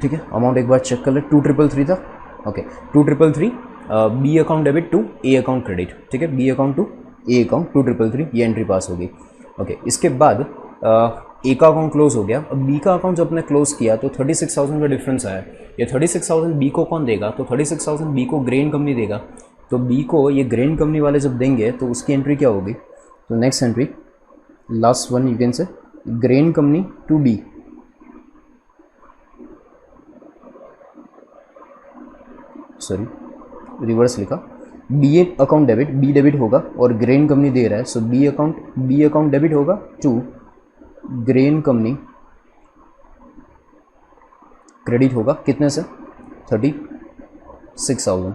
ठीक है, अमाउंट एक बार चेक कर ले, 2333 था, okay 2333 B account debit to A account credit, ठीक है, B account to A account 2333, ये एंट्री पास होगी। ओके, इसके बाद ए का अकाउंट क्लोज हो गया। अब बी का अकाउंट जब आपने क्लोज किया तो 36,000 का डिफरेंस आया। ये 36,000 बी को कौन देगा, तो 36,000 बी को ग्रेन कंपनी देगा। तो बी को ये ग्रेन कंपनी वाले जब देंगे तो उसकी एंट्री क्या होगी, तो next entry last one you can say Grain company to B, sorry reverse लिखा, B account debit, B debit होगा और ग्रेन कंपनी दे रहा है, सो बी अकाउंट डेबिट होगा टू ग्रेन कंपनी क्रेडिट होगा, कितने से 36,000,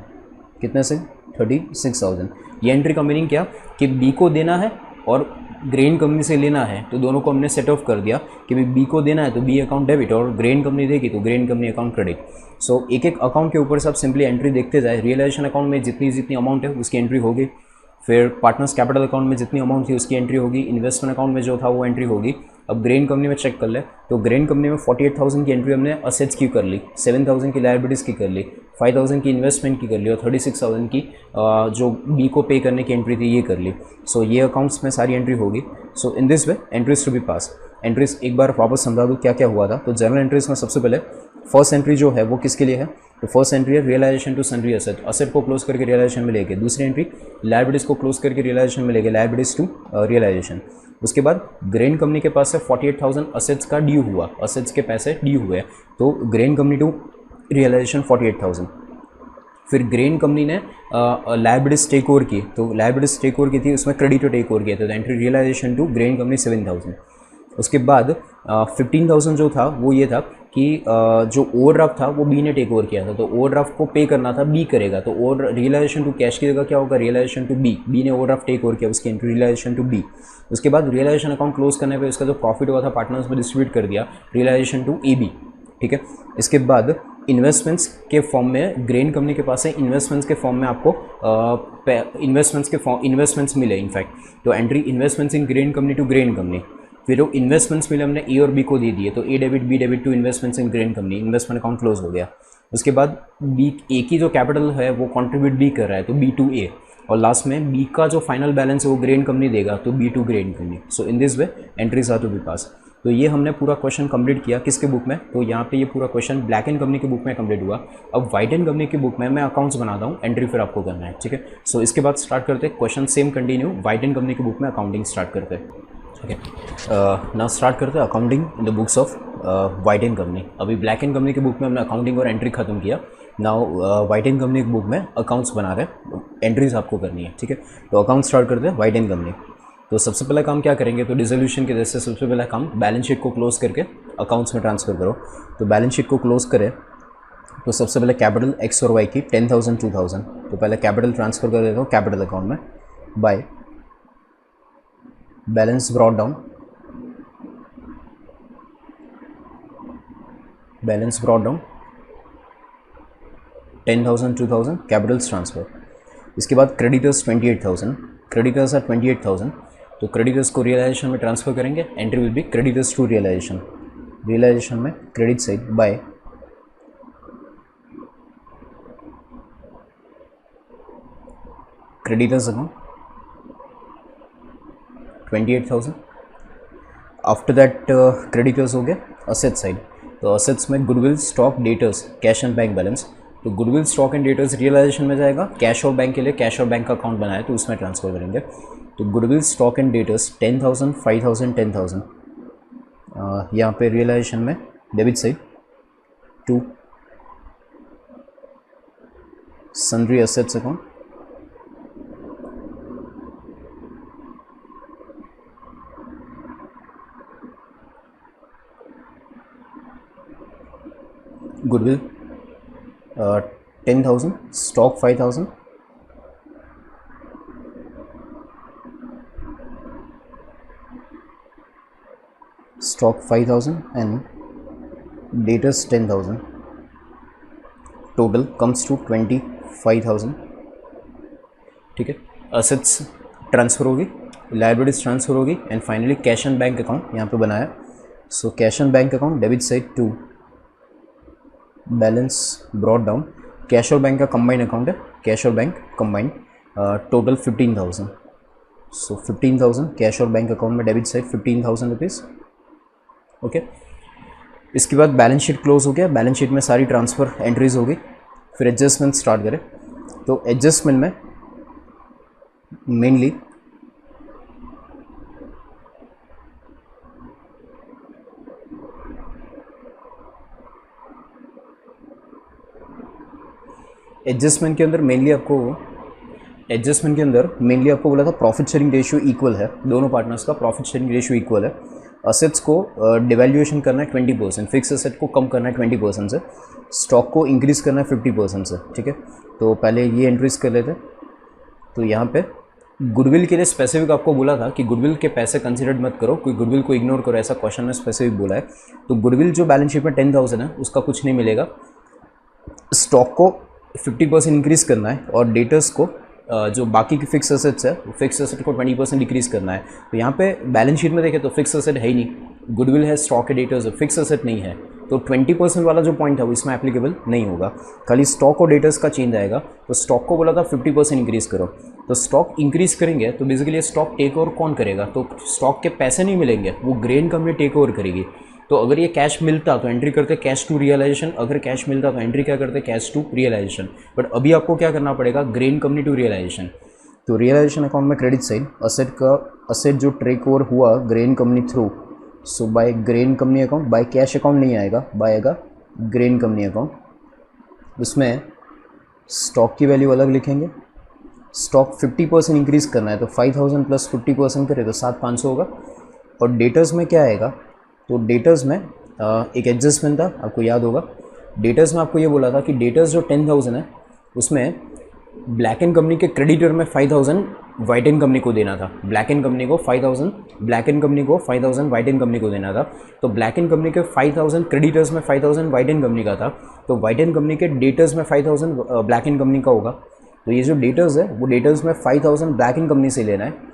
कितने से 36,000। ये एंट्री का मीनिंग क्या कि बी को देना है और ग्रेन कंपनी से लेना है, तो दोनों को हमने सेट ऑफ कर दिया कि भाई बी को देना है तो बी अकाउंट डेबिट और ग्रेन कंपनी देगी तो ग्रेन कंपनी अकाउंट क्रेडिट। सो एक एक अकाउंट के ऊपर से आप सिंपली एंट्री देखते जाए। रियलाइजेशन अकाउंट में जितनी अमाउंट है उसकी एंट्री होगी, फिर पार्टनर्स कैपिटल अकाउंट में जितनी अमाउंट थी उसकी एंट्री होगी, इन्वेस्टमेंट अकाउंट में जो था वो एंट्री होगी। अब ग्रेन कंपनी में चेक कर ले तो ग्रेन कंपनी में 48,000 की एंट्री हमने असेट्स की कर ली, 7,000 की लायबिलिटीज़ की कर ली, 5,000 की इन्वेस्टमेंट की कर ली और 36,000 की जो बी को पे करने की एंट्री थी ये कर ली। सो ये अकाउंट्स में सारी एंट्री होगी। So in this way entries to be pass. Entries एक बार वापस समझा दूँ क्या क्या हुआ था। तो जनरल एंट्रीज में सबसे पहले फर्स्ट एंट्री जो है वो किसके लिए है, तो फर्स्ट एंट्री है realisation to sundry asset, asset को क्लोज करके रियलाइजेशन में लेके। दूसरी एंट्री लायबिलिटीज़ को क्लोज करके रियलाइजेशन में लेके, लायबिलिटीज़ टू रियलाइजेशन। उसके बाद ग्रेन कंपनी के पास से 48,000 असेट्स का ड्यू हुआ, असेट्स के पैसे ड्यू हुए, तो ग्रेन कंपनी टू रियलाइजेशन 48,000। फिर ग्रेन कंपनी ने लायबिलिटीज़ टेक ओवर की, तो लायबिलिटीज़ टेक ओवर की थी उसमें क्रेडिट टेक ओवर किया था, तो entry realisation to grain company 7,000। उसके बाद 15,000 जो था वो ये था कि जो ओवरड्राफ्ट था वो बी ने टेक ओवर किया था, तो ओवरड्राफ्ट को पे करना था बी करेगा, तो ओवर रियलाइजेशन टू कैश की जगह क्या होगा, रियलाइजेशन टू बी ने ओवरड्राफ्ट टेक ओवर किया, उसकी एंट्री रियलाइजेशन टू बी। उसके बाद रियलाइजेशन अकाउंट क्लोज करने पे उसका जो प्रॉफिट हुआ था पार्टनर्स में डिस्ट्रीब्यूट कर दिया, रियलाइजेशन टू ए बी, ठीक है। इसके बाद इन्वेस्टमेंट्स के फॉर्म में ग्रेन कंपनी के पास है, इन्वेस्टमेंट्स के फॉर्म में आपको इन्वेस्टमेंट्स मिले इनफैक्ट, तो entry investments in grain company to grain company. फिर वो इन्वेस्टमेंट्स मिले हमने ए और बी को दे दिए, तो A debit B debit to investments in grain Company, investment account close हो गया। उसके बाद बी ए की जो कैपिटल है वो कंट्रीब्यूट बी कर रहा है, तो बी टू ए, और लास्ट में बी का जो फाइनल बैलेंस है वो ग्रेन कंपनी देगा, तो B to grain Company. So in this way entries are to be pass. तो ये हमने पूरा क्वेश्चन कंप्लीट किया किसके बुक में, तो यहाँ पे ये पूरा क्वेश्चन ब्लैक एंड कंपनी की बुक में कंप्लीट हुआ। अब व्हाइट एंड कंपनी की बुक में मैं अकाउंट्स बनाता हूँ, एंट्री फिर आपको करना है, ठीक है। सो इसके बाद स्टार्ट करते हैं question same continue, white and company की बुक में अकाउंटिंग स्टार्ट करते हैं। ओके, नाउ स्टार्ट करते हैं accounting in the books of white and company. अभी ब्लैक एंड कंपनी की बुक में हमने अकाउंटिंग और एंट्री खत्म किया, नाउ व्हाइट एंड कंपनी की बुक में अकाउंट्स बना रहे हैं। एंट्रीज आपको करनी है, ठीक है। तो अकाउंट स्टार्ट करते हैं वाइट एंड कंपनी। तो सबसे पहला काम क्या करेंगे, तो डिसोल्यूशन के जैसे सबसे पहला काम बैलेंस शीट को क्लोज करके अकाउंट्स में ट्रांसफ़र करो। तो बैलेंस शीट को क्लोज करें तो सबसे पहले कैपिटल एक्स और वाई की 10,000 2,000, तो पहले कैपिटल ट्रांसफ़र कर देता हूँ कैपिटल अकाउंट में bye balance brought down, balance brought down 10,000 2,000 Capitals transfer. इसके बाद क्रेडिटर्स 28,000, क्रेडिटर्स आर 28,000, तो क्रेडिटर्स को रियलाइजेशन में ट्रांसफ़र करेंगे। Entry will be creditors to realisation, realisation में credit side by creditors account 28,000। After that creditors हो गया असेट साइड, तो असेट्स में goodwill stock debtors cash and bank balance, तो goodwill stock and debtors realisation में जाएगा। Cash और bank के लिए कैश और बैंक का अकाउंट बनाया तो उसमें ट्रांसफ़र करेंगे। तो गुडविल स्टॉक एंड डेटर्स 10,000 5,000 10,000, यहाँ पे रियलाइजेशन में debit side to sundry assets account, goodwill 10,000 stock 5,000, stock 5,000 and debtors 10,000, total comes to 25,000, ठीक है। असेट्स ट्रांसफ़र होगी, लायबिलिटीज ट्रांसफ़र होगी and finally cash and bank account यहाँ पे बनाया। So cash and bank account debit side to balance brought down, cash और bank का combined account है, कैश और bank combined, total 15,000। So 15,000 cash और बैंक अकाउंट में डेबिट साइड 15,000 रुपीज़, ओके। इसके बाद बैलेंस शीट क्लोज हो गया, बैलेंस शीट में सारी ट्रांसफ़र एंट्रीज हो गई। फिर एडजस्टमेंट स्टार्ट करें, तो एडजस्टमेंट में मेनली एडजस्टमेंट के अंदर मेनली आपको बोला था प्रॉफिट शेयरिंग रेशियो इक्वल है, दोनों पार्टनर्स का प्रॉफिट शेयरिंग रेशियो इक्वल है। असेट्स को डिवैल्यूएशन करना है 20%, फिक्स असेट को कम करना है 20% से, स्टॉक को इंक्रीज करना है 50% से, ठीक है। तो पहले ये एंट्रीज कर लेते। तो यहाँ पे गुडविल के लिए स्पेसिफिक आपको बोला था कि गुडविल के पैसे कंसिडर मत करो, कोई गुडविल को इग्नोर करो, ऐसा क्वेश्चन में स्पेसिफिक बोला है। तो गुडविल जो बैलेंस शीट में 10,000 है उसका कुछ नहीं मिलेगा, स्टॉक को 50% इंक्रीज़ करना है और डेटर्स को जो बाकी की फिक्स असेट्स है फिक्स असेट को 20% डिक्रीज़ करना है। तो यहाँ पे बैलेंस शीट में देखें तो फिक्स असेट है ही नहीं, गुडविल है, स्टॉक है, डेटर्स है, फिक्स असेट नहीं है। तो 20% वाला जो पॉइंट है वो इसमें एप्लीकेबल नहीं होगा, खाली स्टॉक और डेटर्स का चेंज आएगा। तो स्टॉक को बोला था 50% इंक्रीज़ करो, तो स्टॉक इंक्रीज़ करेंगे तो बेसिकली स्टॉक टेक ओवर कौन करेगा, तो स्टॉक के पैसे नहीं मिलेंगे, वो ग्रेन कंपनी टेक ओवर करेगी। तो अगर ये कैश मिलता तो एंट्री करते कैश टू रियलाइजेशन, अगर कैश मिलता तो एंट्री क्या करते कैश टू रियलाइजेशन। बट अभी आपको क्या करना पड़ेगा, ग्रेन कंपनी टू रियलाइजेशन। तो रियलाइजेशन अकाउंट में क्रेडिट साइड असेट जो टेक ओवर हुआ grain company through, so by grain company account, by cash account नहीं आएगा, बाय आएगा ग्रेन कंपनी अकाउंट। उसमें स्टॉक की वैल्यू अलग लिखेंगे, स्टॉक 50% इंक्रीज़ करना है तो 5,000 प्लस 50% करे तो 7,500 होगा। और डेटर्स में क्या आएगा, तो डेटर्स में एक एडजस्टमेंट था, आपको याद होगा। डेटर्स में आपको ये बोला था कि डेटर्स जो 10,000 है उसमें ब्लैक एंड कंपनी के क्रेडिटर में 5,000 वाइट एंड कंपनी को देना था, ब्लैक एंड कंपनी को 5,000 वाइट एंड कंपनी को देना था। तो ब्लैक एंड कंपनी के 5,000 क्रेडिटर्स में 5,000 वाइट एंड कंपनी का था, तो वाइट एंड कंपनी के डेटर्स में 5,000 ब्लैक एंड कंपनी का होगा। तो ये जो डेटर्स है वो डेटर्स में 5,000 ब्लैक एंड कंपनी से लेना है,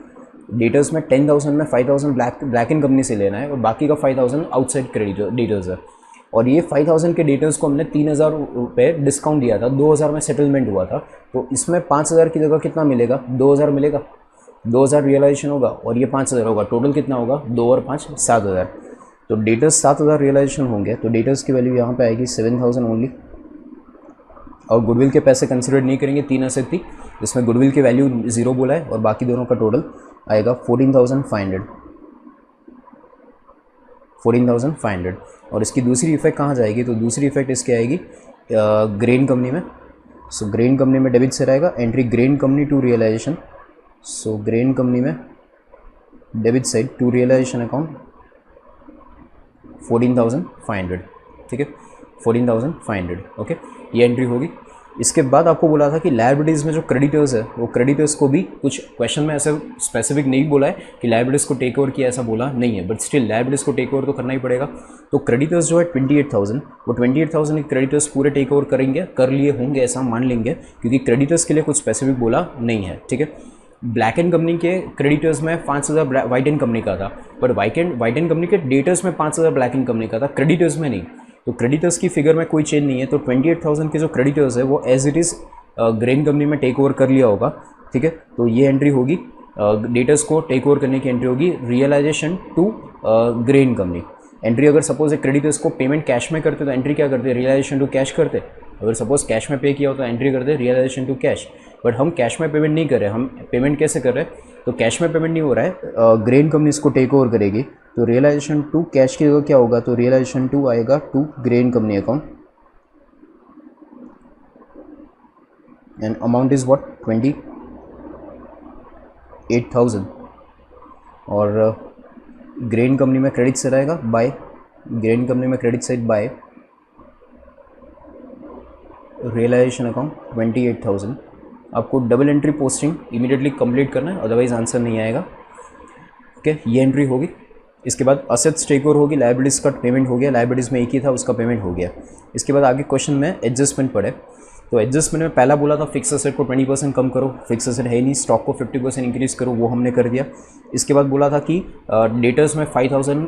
डेटर्स में 10,000 में 5,000 ब्लैक एंड कंपनी से लेना है और बाकी का 5,000 आउटसाइड क्रेडिटर डेटर्स है। और ये 5,000 के डेटर्स को हमने 3,000 रुपये डिस्काउंट दिया था, 2,000 में सेटलमेंट हुआ था। तो इसमें 5,000 की जगह कितना मिलेगा, 2,000 मिलेगा, 2,000 रियलाइजेशन होगा और ये 5,000 होगा, टोटल कितना होगा 2 और 5 7,000। तो डेटर्स 7,000 रियलाइजेशन होंगे, तो डेटर्स की वैल्यू यहाँ पे आएगी 7,000 ओनली। और गुडविल के पैसे कंसिडर नहीं करेंगे, 3 असेट थी जिसमें गुडविल की वैल्यू 0 बोला है और बाकी दोनों का टोटल आएगा 14,500। और इसकी दूसरी इफेक्ट कहाँ जाएगी, तो दूसरी इफेक्ट इसकी आएगी ग्रेन कंपनी में, सो ग्रेन कंपनी में डेबिट से रहेगा, entry grain company to realisation. So Grain company में debit side to realisation account 14,500, ठीक है, 14,500, ओके, ये एंट्री होगी। इसके बाद आपको बोला था कि लायबिलिटीज़ में जो क्रेडिटर्स है वो क्रेडिटर्स को भी कुछ क्वेश्चन में ऐसे स्पेसिफिक नहीं बोला है कि लायबिलिटीज़ को टेक ओवर किया, ऐसा बोला नहीं है, बट स्टिल लायबिलिटीज़ को टेक ओवर तो करना ही पड़ेगा। तो क्रेडिटर्स जो है 28,000, वो 28,000 क्रेडिटर्स पूरे टेक ओवर करेंगे, कर लिए होंगे ऐसा मान लेंगे, क्योंकि क्रेडिटर्स के लिए कुछ स्पेसिफिक बोला नहीं है, ठीक है। ब्लैक एंड कंपनी के क्रेडिटर्स में 5,000 वाइट एंड कंपनी का था, बट वाइट एंड कंपनी के डेटर्स में 5,000 ब्लैक एंड कंपनी का था, क्रेडिटर्स में नहीं। तो क्रेडिटर्स की फिगर में कोई चेंज नहीं है, तो 28,000 के जो क्रेडिटर्स है वो as it is grain company में टेक ओवर कर लिया होगा, ठीक है। तो ये एंट्री होगी, डेटर्स को टेक ओवर करने की एंट्री होगी, realisation to grain company. Entry अगर सपोज एक क्रेडिटर्स को पेमेंट कैश में करते तो एंट्री क्या करते, रियलाइजेशन टू कैश करते। अगर सपोज कैश में पे किया हो तो एंट्री करते रियलाइजेशन टू कैश, बट हम कैश में पेमेंट नहीं कर रहे, हम पेमेंट कैसे कर रहे हैं, तो कैश में पेमेंट नहीं हो रहा है, ग्रेन कंपनी इसको टेक ओवर करेगी, तो रियलाइजेशन टू कैश की जगह क्या होगा, तो रियलाइजेशन टू आएगा to grain company account, and amount is what 28,000, और ग्रेन कंपनी में क्रेडिट से रहेगा बाय, ग्रेन कंपनी में credit side by realisation account 28,000। आपको double entry posting immediately complete करना है, अदरवाइज आंसर नहीं आएगा, ओके। ये एंट्री होगी। इसके बाद असेट्स टेक ओवर होगी, लायबिलिटीज़ का पेमेंट हो गया, लायबिलिटीज़ में एक ही था उसका पेमेंट हो गया। इसके बाद आगे क्वेश्चन में एडजस्टमेंट पड़े, तो एडजस्टमेंट में पहला बोला था फिक्स असेट को 20% कम करो, फिक्स असेट है नहीं, स्टॉक को 50% इंक्रीज़ करो, वो हमने कर दिया। इसके बाद बोला था कि डेटर्स में 5,000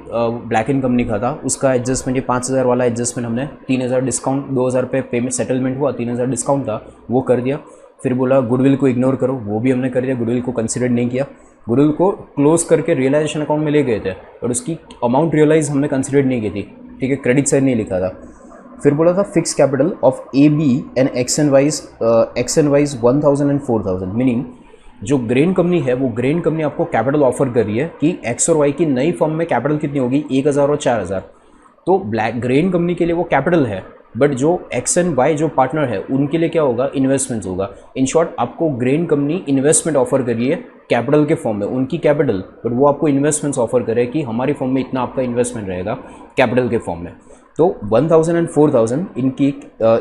ब्लैक एंड कंपनी का था, उसका एडजस्टमेंट ये 5,000 वाला एडजस्टमेंट हमने 3,000 डिस्काउंट, 2,000 पे पेमेंट सेटलमेंट हुआ, 3,000 डिस्काउंट था, वो कर दिया। फिर बोला गुडविल को इग्नोर करो, वो भी हमने कर दिया, गुडविल को कंसिडर नहीं किया, गुडविल को क्लोज करके रियलाइजेशन अकाउंट में ले गए थे, और उसकी अमाउंट रियलाइज हमने कंसिडर नहीं की थी, ठीक है, क्रेडिट साइड नहीं लिखा था। फिर बोला था fix capital of A B and X and Y 1,000 and 4,000, meaning जो ग्रेन कंपनी है वो ग्रेन कंपनी आपको कैपिटल ऑफर कर रही है कि एक्स और वाई की नई फर्म में कैपिटल कितनी होगी, 1,000 और 4,000। तो ब्लैक ग्रेन कंपनी के लिए वो कैपिटल है, बट जो एक्स एंड वाई जो पार्टनर है उनके लिए क्या होगा, इन्वेस्टमेंट्स होगा। इन शॉर्ट आपको ग्रेन कंपनी इन्वेस्टमेंट ऑफर कर रही है कैपिटल के फॉर्म में, उनकी कैपिटल, बट वो आपको इन्वेस्टमेंट्स ऑफर करे कि हमारी फॉर्म में इतना आपका इन्वेस्टमेंट रहेगा कैपिटल के फॉर्म में। तो 1,000 एंड 4,000 इनकी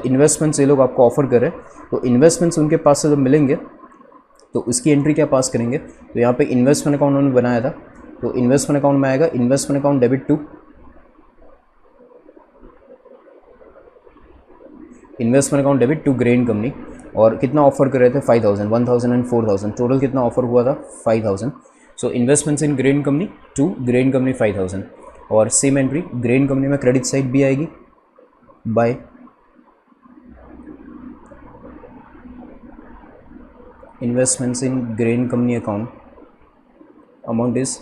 इन्वेस्टमेंट्स ये लोग आपको ऑफर करें, तो इन्वेस्टमेंट्स उनके पास से जब मिलेंगे तो उसकी एंट्री क्या पास करेंगे, तो यहाँ पे इन्वेस्टमेंट अकाउंट उन्होंने बनाया था, तो इन्वेस्टमेंट अकाउंट में आएगा investment account debit to investment account debit to grain company, और कितना ऑफर कर रहे थे 5,000, 1,000 एंड 4,000, टोटल कितना ऑफर हुआ था 5,000। So investments in grain company to grain Company 5,000, और सेम एंट्री ग्रेन कंपनी में क्रेडिट साइड भी आएगी by investments in grain company account, amount is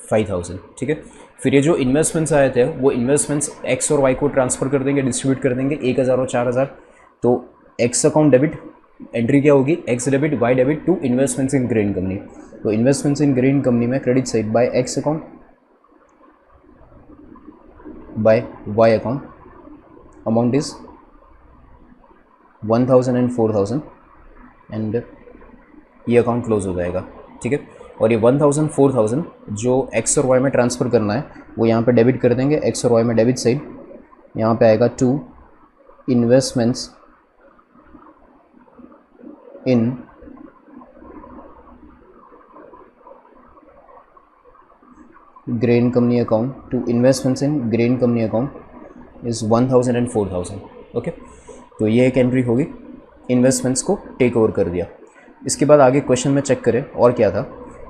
5,000, ठीक है। फिर ये जो इन्वेस्टमेंट्स आए थे वो इन्वेस्टमेंट्स एक्स और वाई को ट्रांसफ़र कर देंगे, डिस्ट्रीब्यूट कर देंगे 1,000 और 4,000। तो एक्स अकाउंट डेबिट एंट्री क्या होगी, X debit Y debit to investments in grain company, तो इन्वेस्टमेंट्स इन ग्रेन कंपनी में credit side by X account by Y account, amount is 1,000 and 4,000, and ये अकाउंट क्लोज हो जाएगा, ठीक है। और ये 1,000 4,000 जो एक्स और वाई में ट्रांसफ़र करना है वो यहाँ पे डेबिट कर देंगे, एक्स और वाई में डेबिट साइड यहाँ पे आएगा to investments in grain company account, to investments in grain company account is 1,000 and 4,000, okay. तो ये एक एंट्री होगी, इन्वेस्टमेंट्स को टेक ओवर कर दिया। इसके बाद आगे क्वेश्चन में चेक करें और क्या था,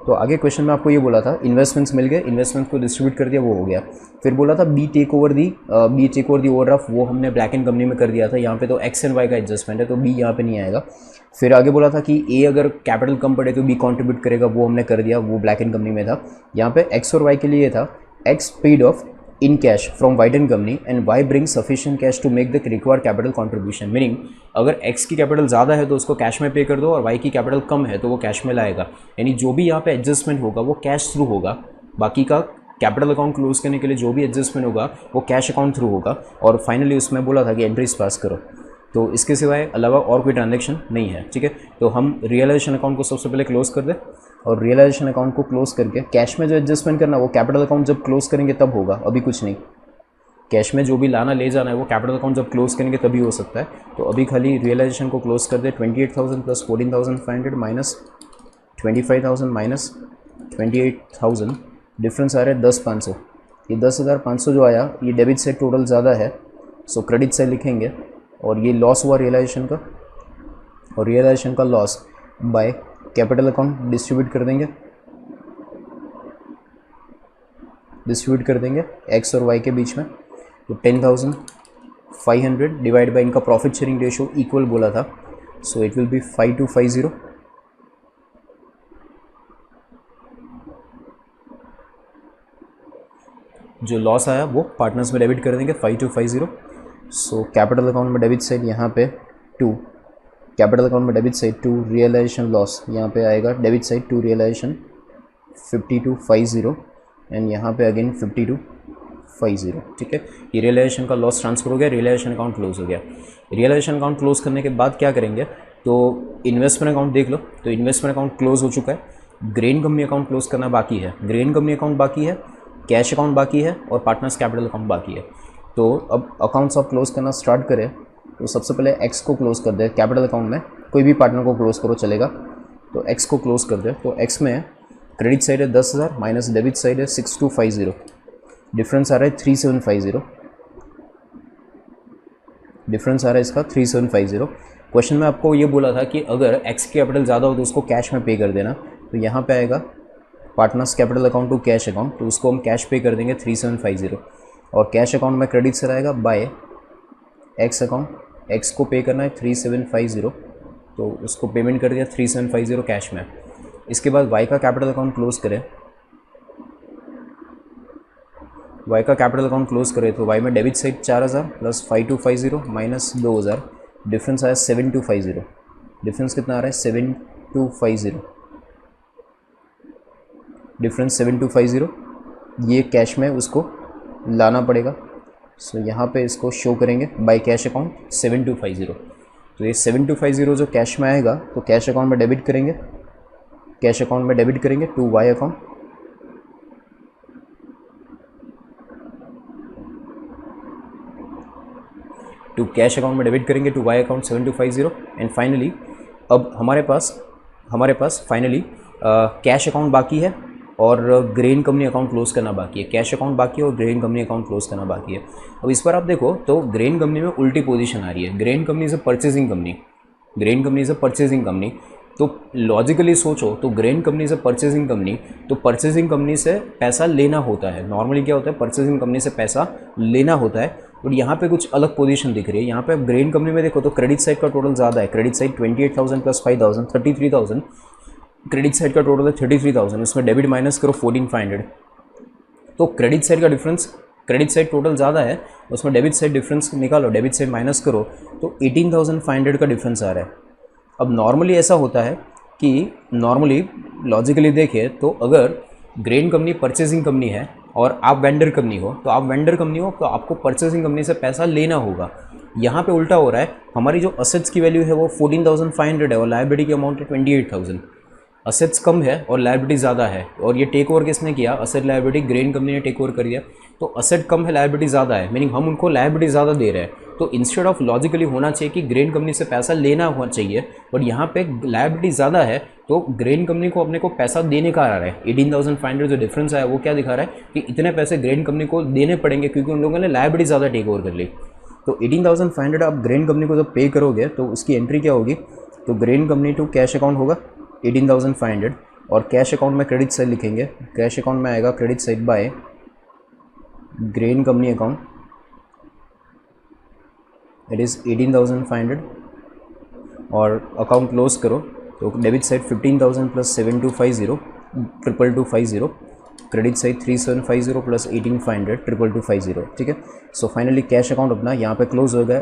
तो आगे क्वेश्चन में आपको ये बोला था इन्वेस्टमेंट्स मिल गए, इन्वेस्टमेंट्स को डिस्ट्रीब्यूट कर दिया, वो हो गया। फिर बोला था B take over the overdraft, वो हमने ब्लैक एंड कंपनी में कर दिया था, यहाँ पे तो एक्स एंड वाई का एडजस्टमेंट है तो बी यहाँ पे नहीं आएगा। फिर आगे बोला था कि ए अगर कैपिटल कम पड़े तो बी कंट्रीब्यूट करेगा, वो हमने कर दिया, वो ब्लैक एंड कंपनी में था। यहाँ पे एक्स और वाई के लिए था x paid of in cash from white and company and y brings sufficient cash to make the required capital contribution, meaning अगर x की कैपिटल ज़्यादा है तो उसको कैश में पे कर दो, और y की कैपिटल कम है तो वो कैश में लाएगा, यानी जो भी यहाँ पे एडजस्टमेंट होगा वो कैश थ्रू होगा। बाकी का कैपिटल अकाउंट क्लोज करने के लिए जो भी एडजस्टमेंट होगा वो कैश अकाउंट थ्रू होगा। और फाइनली उसमें बोला था कि एंट्रीज पास करो, तो इसके सिवाय अलावा और कोई ट्रांजेक्शन नहीं है, ठीक है। तो हम रियलाइजेशन अकाउंट को सबसे पहले क्लोज कर दें, और रियलाइजेशन अकाउंट को क्लोज करके कैश में जो एडजस्टमेंट करना है वो कैपिटल अकाउंट जब क्लोज करेंगे तब होगा, अभी कुछ नहीं। कैश में जो भी लाना ले जाना है वो कैपिटल अकाउंट जब क्लोज करेंगे तभी हो सकता है। तो अभी खाली रियलाइजेशन को क्लोज कर दे। 28,000 प्लस 14,500 माइनस 25,000 माइनस 28,000, डिफरेंस आ रहा है 10,500। ये 10,500 जो आया ये डेबिट साइड टोटल ज़्यादा है, सो क्रेडिट साइड लिखेंगे। और ये लॉस हुआ रियलाइजेशन का, और रियलाइजेशन का loss by capital account distribute कर देंगे एक्स और वाई के बीच में। तो 10,500 डिवाइड बाय इनका प्रॉफिट शेयरिंग रेशियो इक्वल बोला था, सो इट विल बी 5250। जो लॉस आया वो पार्टनर्स में डेबिट कर देंगे 5250। सो कैपिटल अकाउंट में डेबिट साइड यहाँ पे 2, कैपिटल अकाउंट में डेबिट साइड 2, रियलाइजेशन लॉस यहाँ पे आएगा डेबिट साइड 2 रियलाइजेशन 5250, एंड यहाँ पे अगेन 5250, ठीक है। ये रियलाइजेशन का लॉस ट्रांसफर हो गया, रियलाइजेशन अकाउंट क्लोज हो गया। रियलाइजेशन अकाउंट क्लोज करने के बाद क्या करेंगे, तो इन्वेस्टमेंट अकाउंट देख लो। तो इन्वेस्टमेंट अकाउंट क्लोज हो चुका है, ग्रेन कंपनी अकाउंट क्लोज करना बाकी है, ग्रेन कंपनी अकाउंट बाकी है, कैश अकाउंट बाकी है, और पार्टनर्स कैपिटल अकाउंट बाकी है। तो अब अकाउंट्स आप क्लोज करना स्टार्ट करें, तो सबसे पहले एक्स को क्लोज कर दे कैपिटल अकाउंट में, कोई भी पार्टनर को क्लोज करो चलेगा। तो एक्स को क्लोज कर दे। तो एक्स में क्रेडिट साइड है 10,000 माइनस डेबिट साइड है 6250, डिफरेंस आ रहा है 3750, डिफरेंस आ रहा है इसका 3750। क्वेश्चन में आपको ये बोला था कि अगर एक्स की कैपिटल ज़्यादा हो तो उसको कैश में पे कर देना। तो यहाँ पे आएगा partners capital account to cash account, तो उसको हम कैश पे कर देंगे 3750, और कैश अकाउंट में क्रेडिट सर आएगा बाय एक्स अकाउंट। एक्स को पे करना है 3750, तो उसको पेमेंट कर दिया 3750 कैश में। इसके बाद वाई का कैपिटल अकाउंट क्लोज करें, वाई का कैपिटल अकाउंट क्लोज करें। तो वाई में debit side 4000 plus 5250 minus 2000, difference आया 7250, डिफरेंस कितना आ रहा है 7250, डिफरेंस 7250, ये कैश में उसको लाना पड़ेगा। सो यहाँ पे इसको शो करेंगे बाय कैश अकाउंट 7250। तो ये 7250 जो कैश में आएगा तो कैश अकाउंट में डेबिट करेंगे, कैश अकाउंट में डेबिट करेंगे to Y account, to cash account में डेबिट करेंगे to Y account 7250। And finally अब हमारे पास फाइनली कैश अकाउंट बाकी है और ग्रेन कंपनी अकाउंट क्लोज करना बाकी है। कैश अकाउंट बाकी है और ग्रेन कंपनी अकाउंट क्लोज करना बाकी है। अब इस पर आप देखो तो ग्रेन कंपनी में उल्टी पोजीशन आ रही है। Grain company is a purchasing company, grain company is a purchasing company. तो लॉजिकली सोचो तो grain company is a purchasing company, तो परचेजिंग कंपनी से पैसा लेना होता है। नॉर्मली क्या होता है, परचेजिंग कंपनी से पैसा लेना होता है, और यहाँ पे कुछ अलग पोजीशन दिख रही है। यहाँ पे ग्रेन कंपनी में देखो तो क्रेडिट साइड का टोटल ज़्यादा है। Credit side 28,000 plus 5,000 33,000, credit side का टोटल है 33,000, उसमें डेबिट माइनस करो 14,500। तो क्रेडिट साइड का डिफरेंस, क्रेडिट साइड टोटल ज़्यादा है, उसमें डेबिट साइड डिफरेंस निकालो, डेबिट साइड माइनस करो तो 18,500 का डिफरेंस आ रहा है। अब नॉर्मली ऐसा होता है कि नॉर्मली लॉजिकली देखें तो अगर ग्रेन कंपनी परचेजिंग कंपनी है और आप वेंडर कंपनी हो, तो आप वेंडर कंपनी हो तो आपको परचेजिंग कंपनी से पैसा लेना होगा। यहाँ पे उल्टा हो रहा है, हमारी जो असेट्स की वैल्यू है वो 14,500 है और लायबिलिटी की अमाउंट है 28,000। असेट्स कम है और लायबिलिटी ज़्यादा है, और ये टेक ओवर किसने किया, असेट लायबिलिटी ग्रेन कंपनी ने टेक ओवर कर दिया। तो असेट कम है लायबिलिटी ज़्यादा है, मीनिंग हम उनको लायबिलिटी ज़्यादा दे रहे हैं। तो इंस्टेड ऑफ लॉजिकली होना चाहिए कि ग्रेन कंपनी से पैसा लेना होना चाहिए, बट यहाँ पे लायबिलिटी ज़्यादा है तो ग्रेन कंपनी को अपने को पैसा देने का आ रहा है। 18,500 जो डिफरेंस आया वो क्या दिखा रहा है कि इतने पैसे ग्रेन कंपनी को देने पड़ेंगे क्योंकि उन लोगों ने लायबिलिटी ज़्यादा टेक ओवर कर ली। तो 18,500 आप ग्रेन कंपनी को जब पे करोगे तो उसकी एंट्री क्या होगी, तो grain company to cash account होगा 18,500, और कैश अकाउंट में क्रेडिट साइड लिखेंगे। कैश अकाउंट में आएगा credit side by grain company account, it is 18,500, और अकाउंट क्लोज करो तो debit side 15,000 plus 7250 22250, credit side 3750 plus 18,500 22250, ठीक है। सो फाइनली कैश अकाउंट अपना यहाँ पे क्लोज हो गया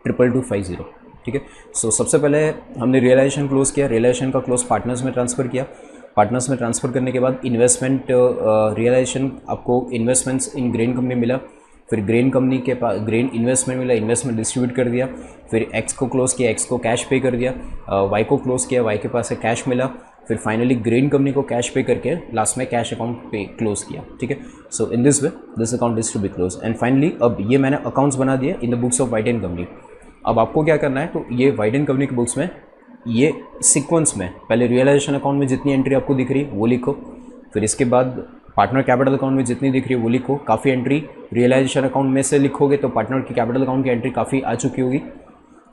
22250, ठीक है। सो सबसे पहले हमने रियलाइजेशन क्लोज किया, रियलाइजेशन का क्लोज पार्टनर्स में ट्रांसफ़र किया। पार्टनर्स में ट्रांसफ़र करने के बाद इन्वेस्टमेंट रियलाइजेशन आपको इन्वेस्टमेंट्स इन ग्रेन कंपनी मिला। फिर ग्रेन कंपनी के पास ग्रेन इन्वेस्टमेंट मिला, इन्वेस्टमेंट डिस्ट्रीब्यूट कर दिया, फिर एक्स को क्लोज किया, एक्स को कैश पे कर दिया, वाई को क्लोज किया, वाई के पास से कैश मिला, फिर फाइनली ग्रेन कंपनी को कैश पे करके लास्ट में कैश अकाउंट पे क्लोज किया, ठीक है। So in this way this account is to be close. And finally अब ये मैंने अकाउंट्स बना दिए in the books of white and Company. अब आपको क्या करना है, तो ये वाइट एंड कंपनी की बुक्स में ये सीक्वेंस में पहले रियलाइजेशन अकाउंट में जितनी एंट्री आपको दिख रही है वो लिखो, फिर इसके बाद पार्टनर कैपिटल अकाउंट में जितनी दिख रही है वो लिखो। काफ़ी एंट्री रियलाइजेशन अकाउंट में से लिखोगे तो पार्टनर की कैपिटल अकाउंट की एंट्री काफ़ी आ चुकी होगी।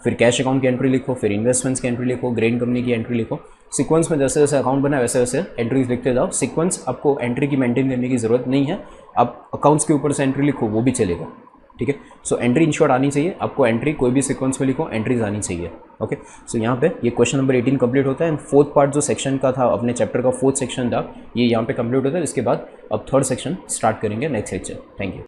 फिर कैश अकाउंट की एंट्री लिखो, फिर इन्वेस्टमेंट्स की एंट्री लिखो, ग्रेन कंपनी की एंट्री लिखो। सीक्वेंस में जैसे जैसे अकाउंट बना वैसे वैसे एंट्रीज लिखते जाओ। सीक्वेंस आपको एंट्री की मेंटेन करने की ज़रूरत नहीं है, आप अकाउंट्स के ऊपर से एंट्री लिखो वो भी चलेगा, ठीक है। सो एंट्री इन शॉर्ट आनी चाहिए आपको, एंट्री कोई भी सीक्वेंस में लिखो एंट्रीज आनी चाहिए, ओके। सो यहाँ पे ये क्वेश्चन नंबर 18 कंप्लीट होता है। एंड फोर्थ पार्ट जो सेक्शन का था, अपने चैप्टर का फोर्थ सेक्शन था, ये यहाँ पे कंप्लीट होता है। इसके बाद अब थर्ड सेक्शन स्टार्ट करेंगे नेक्स्ट लेक्चर। Thank you.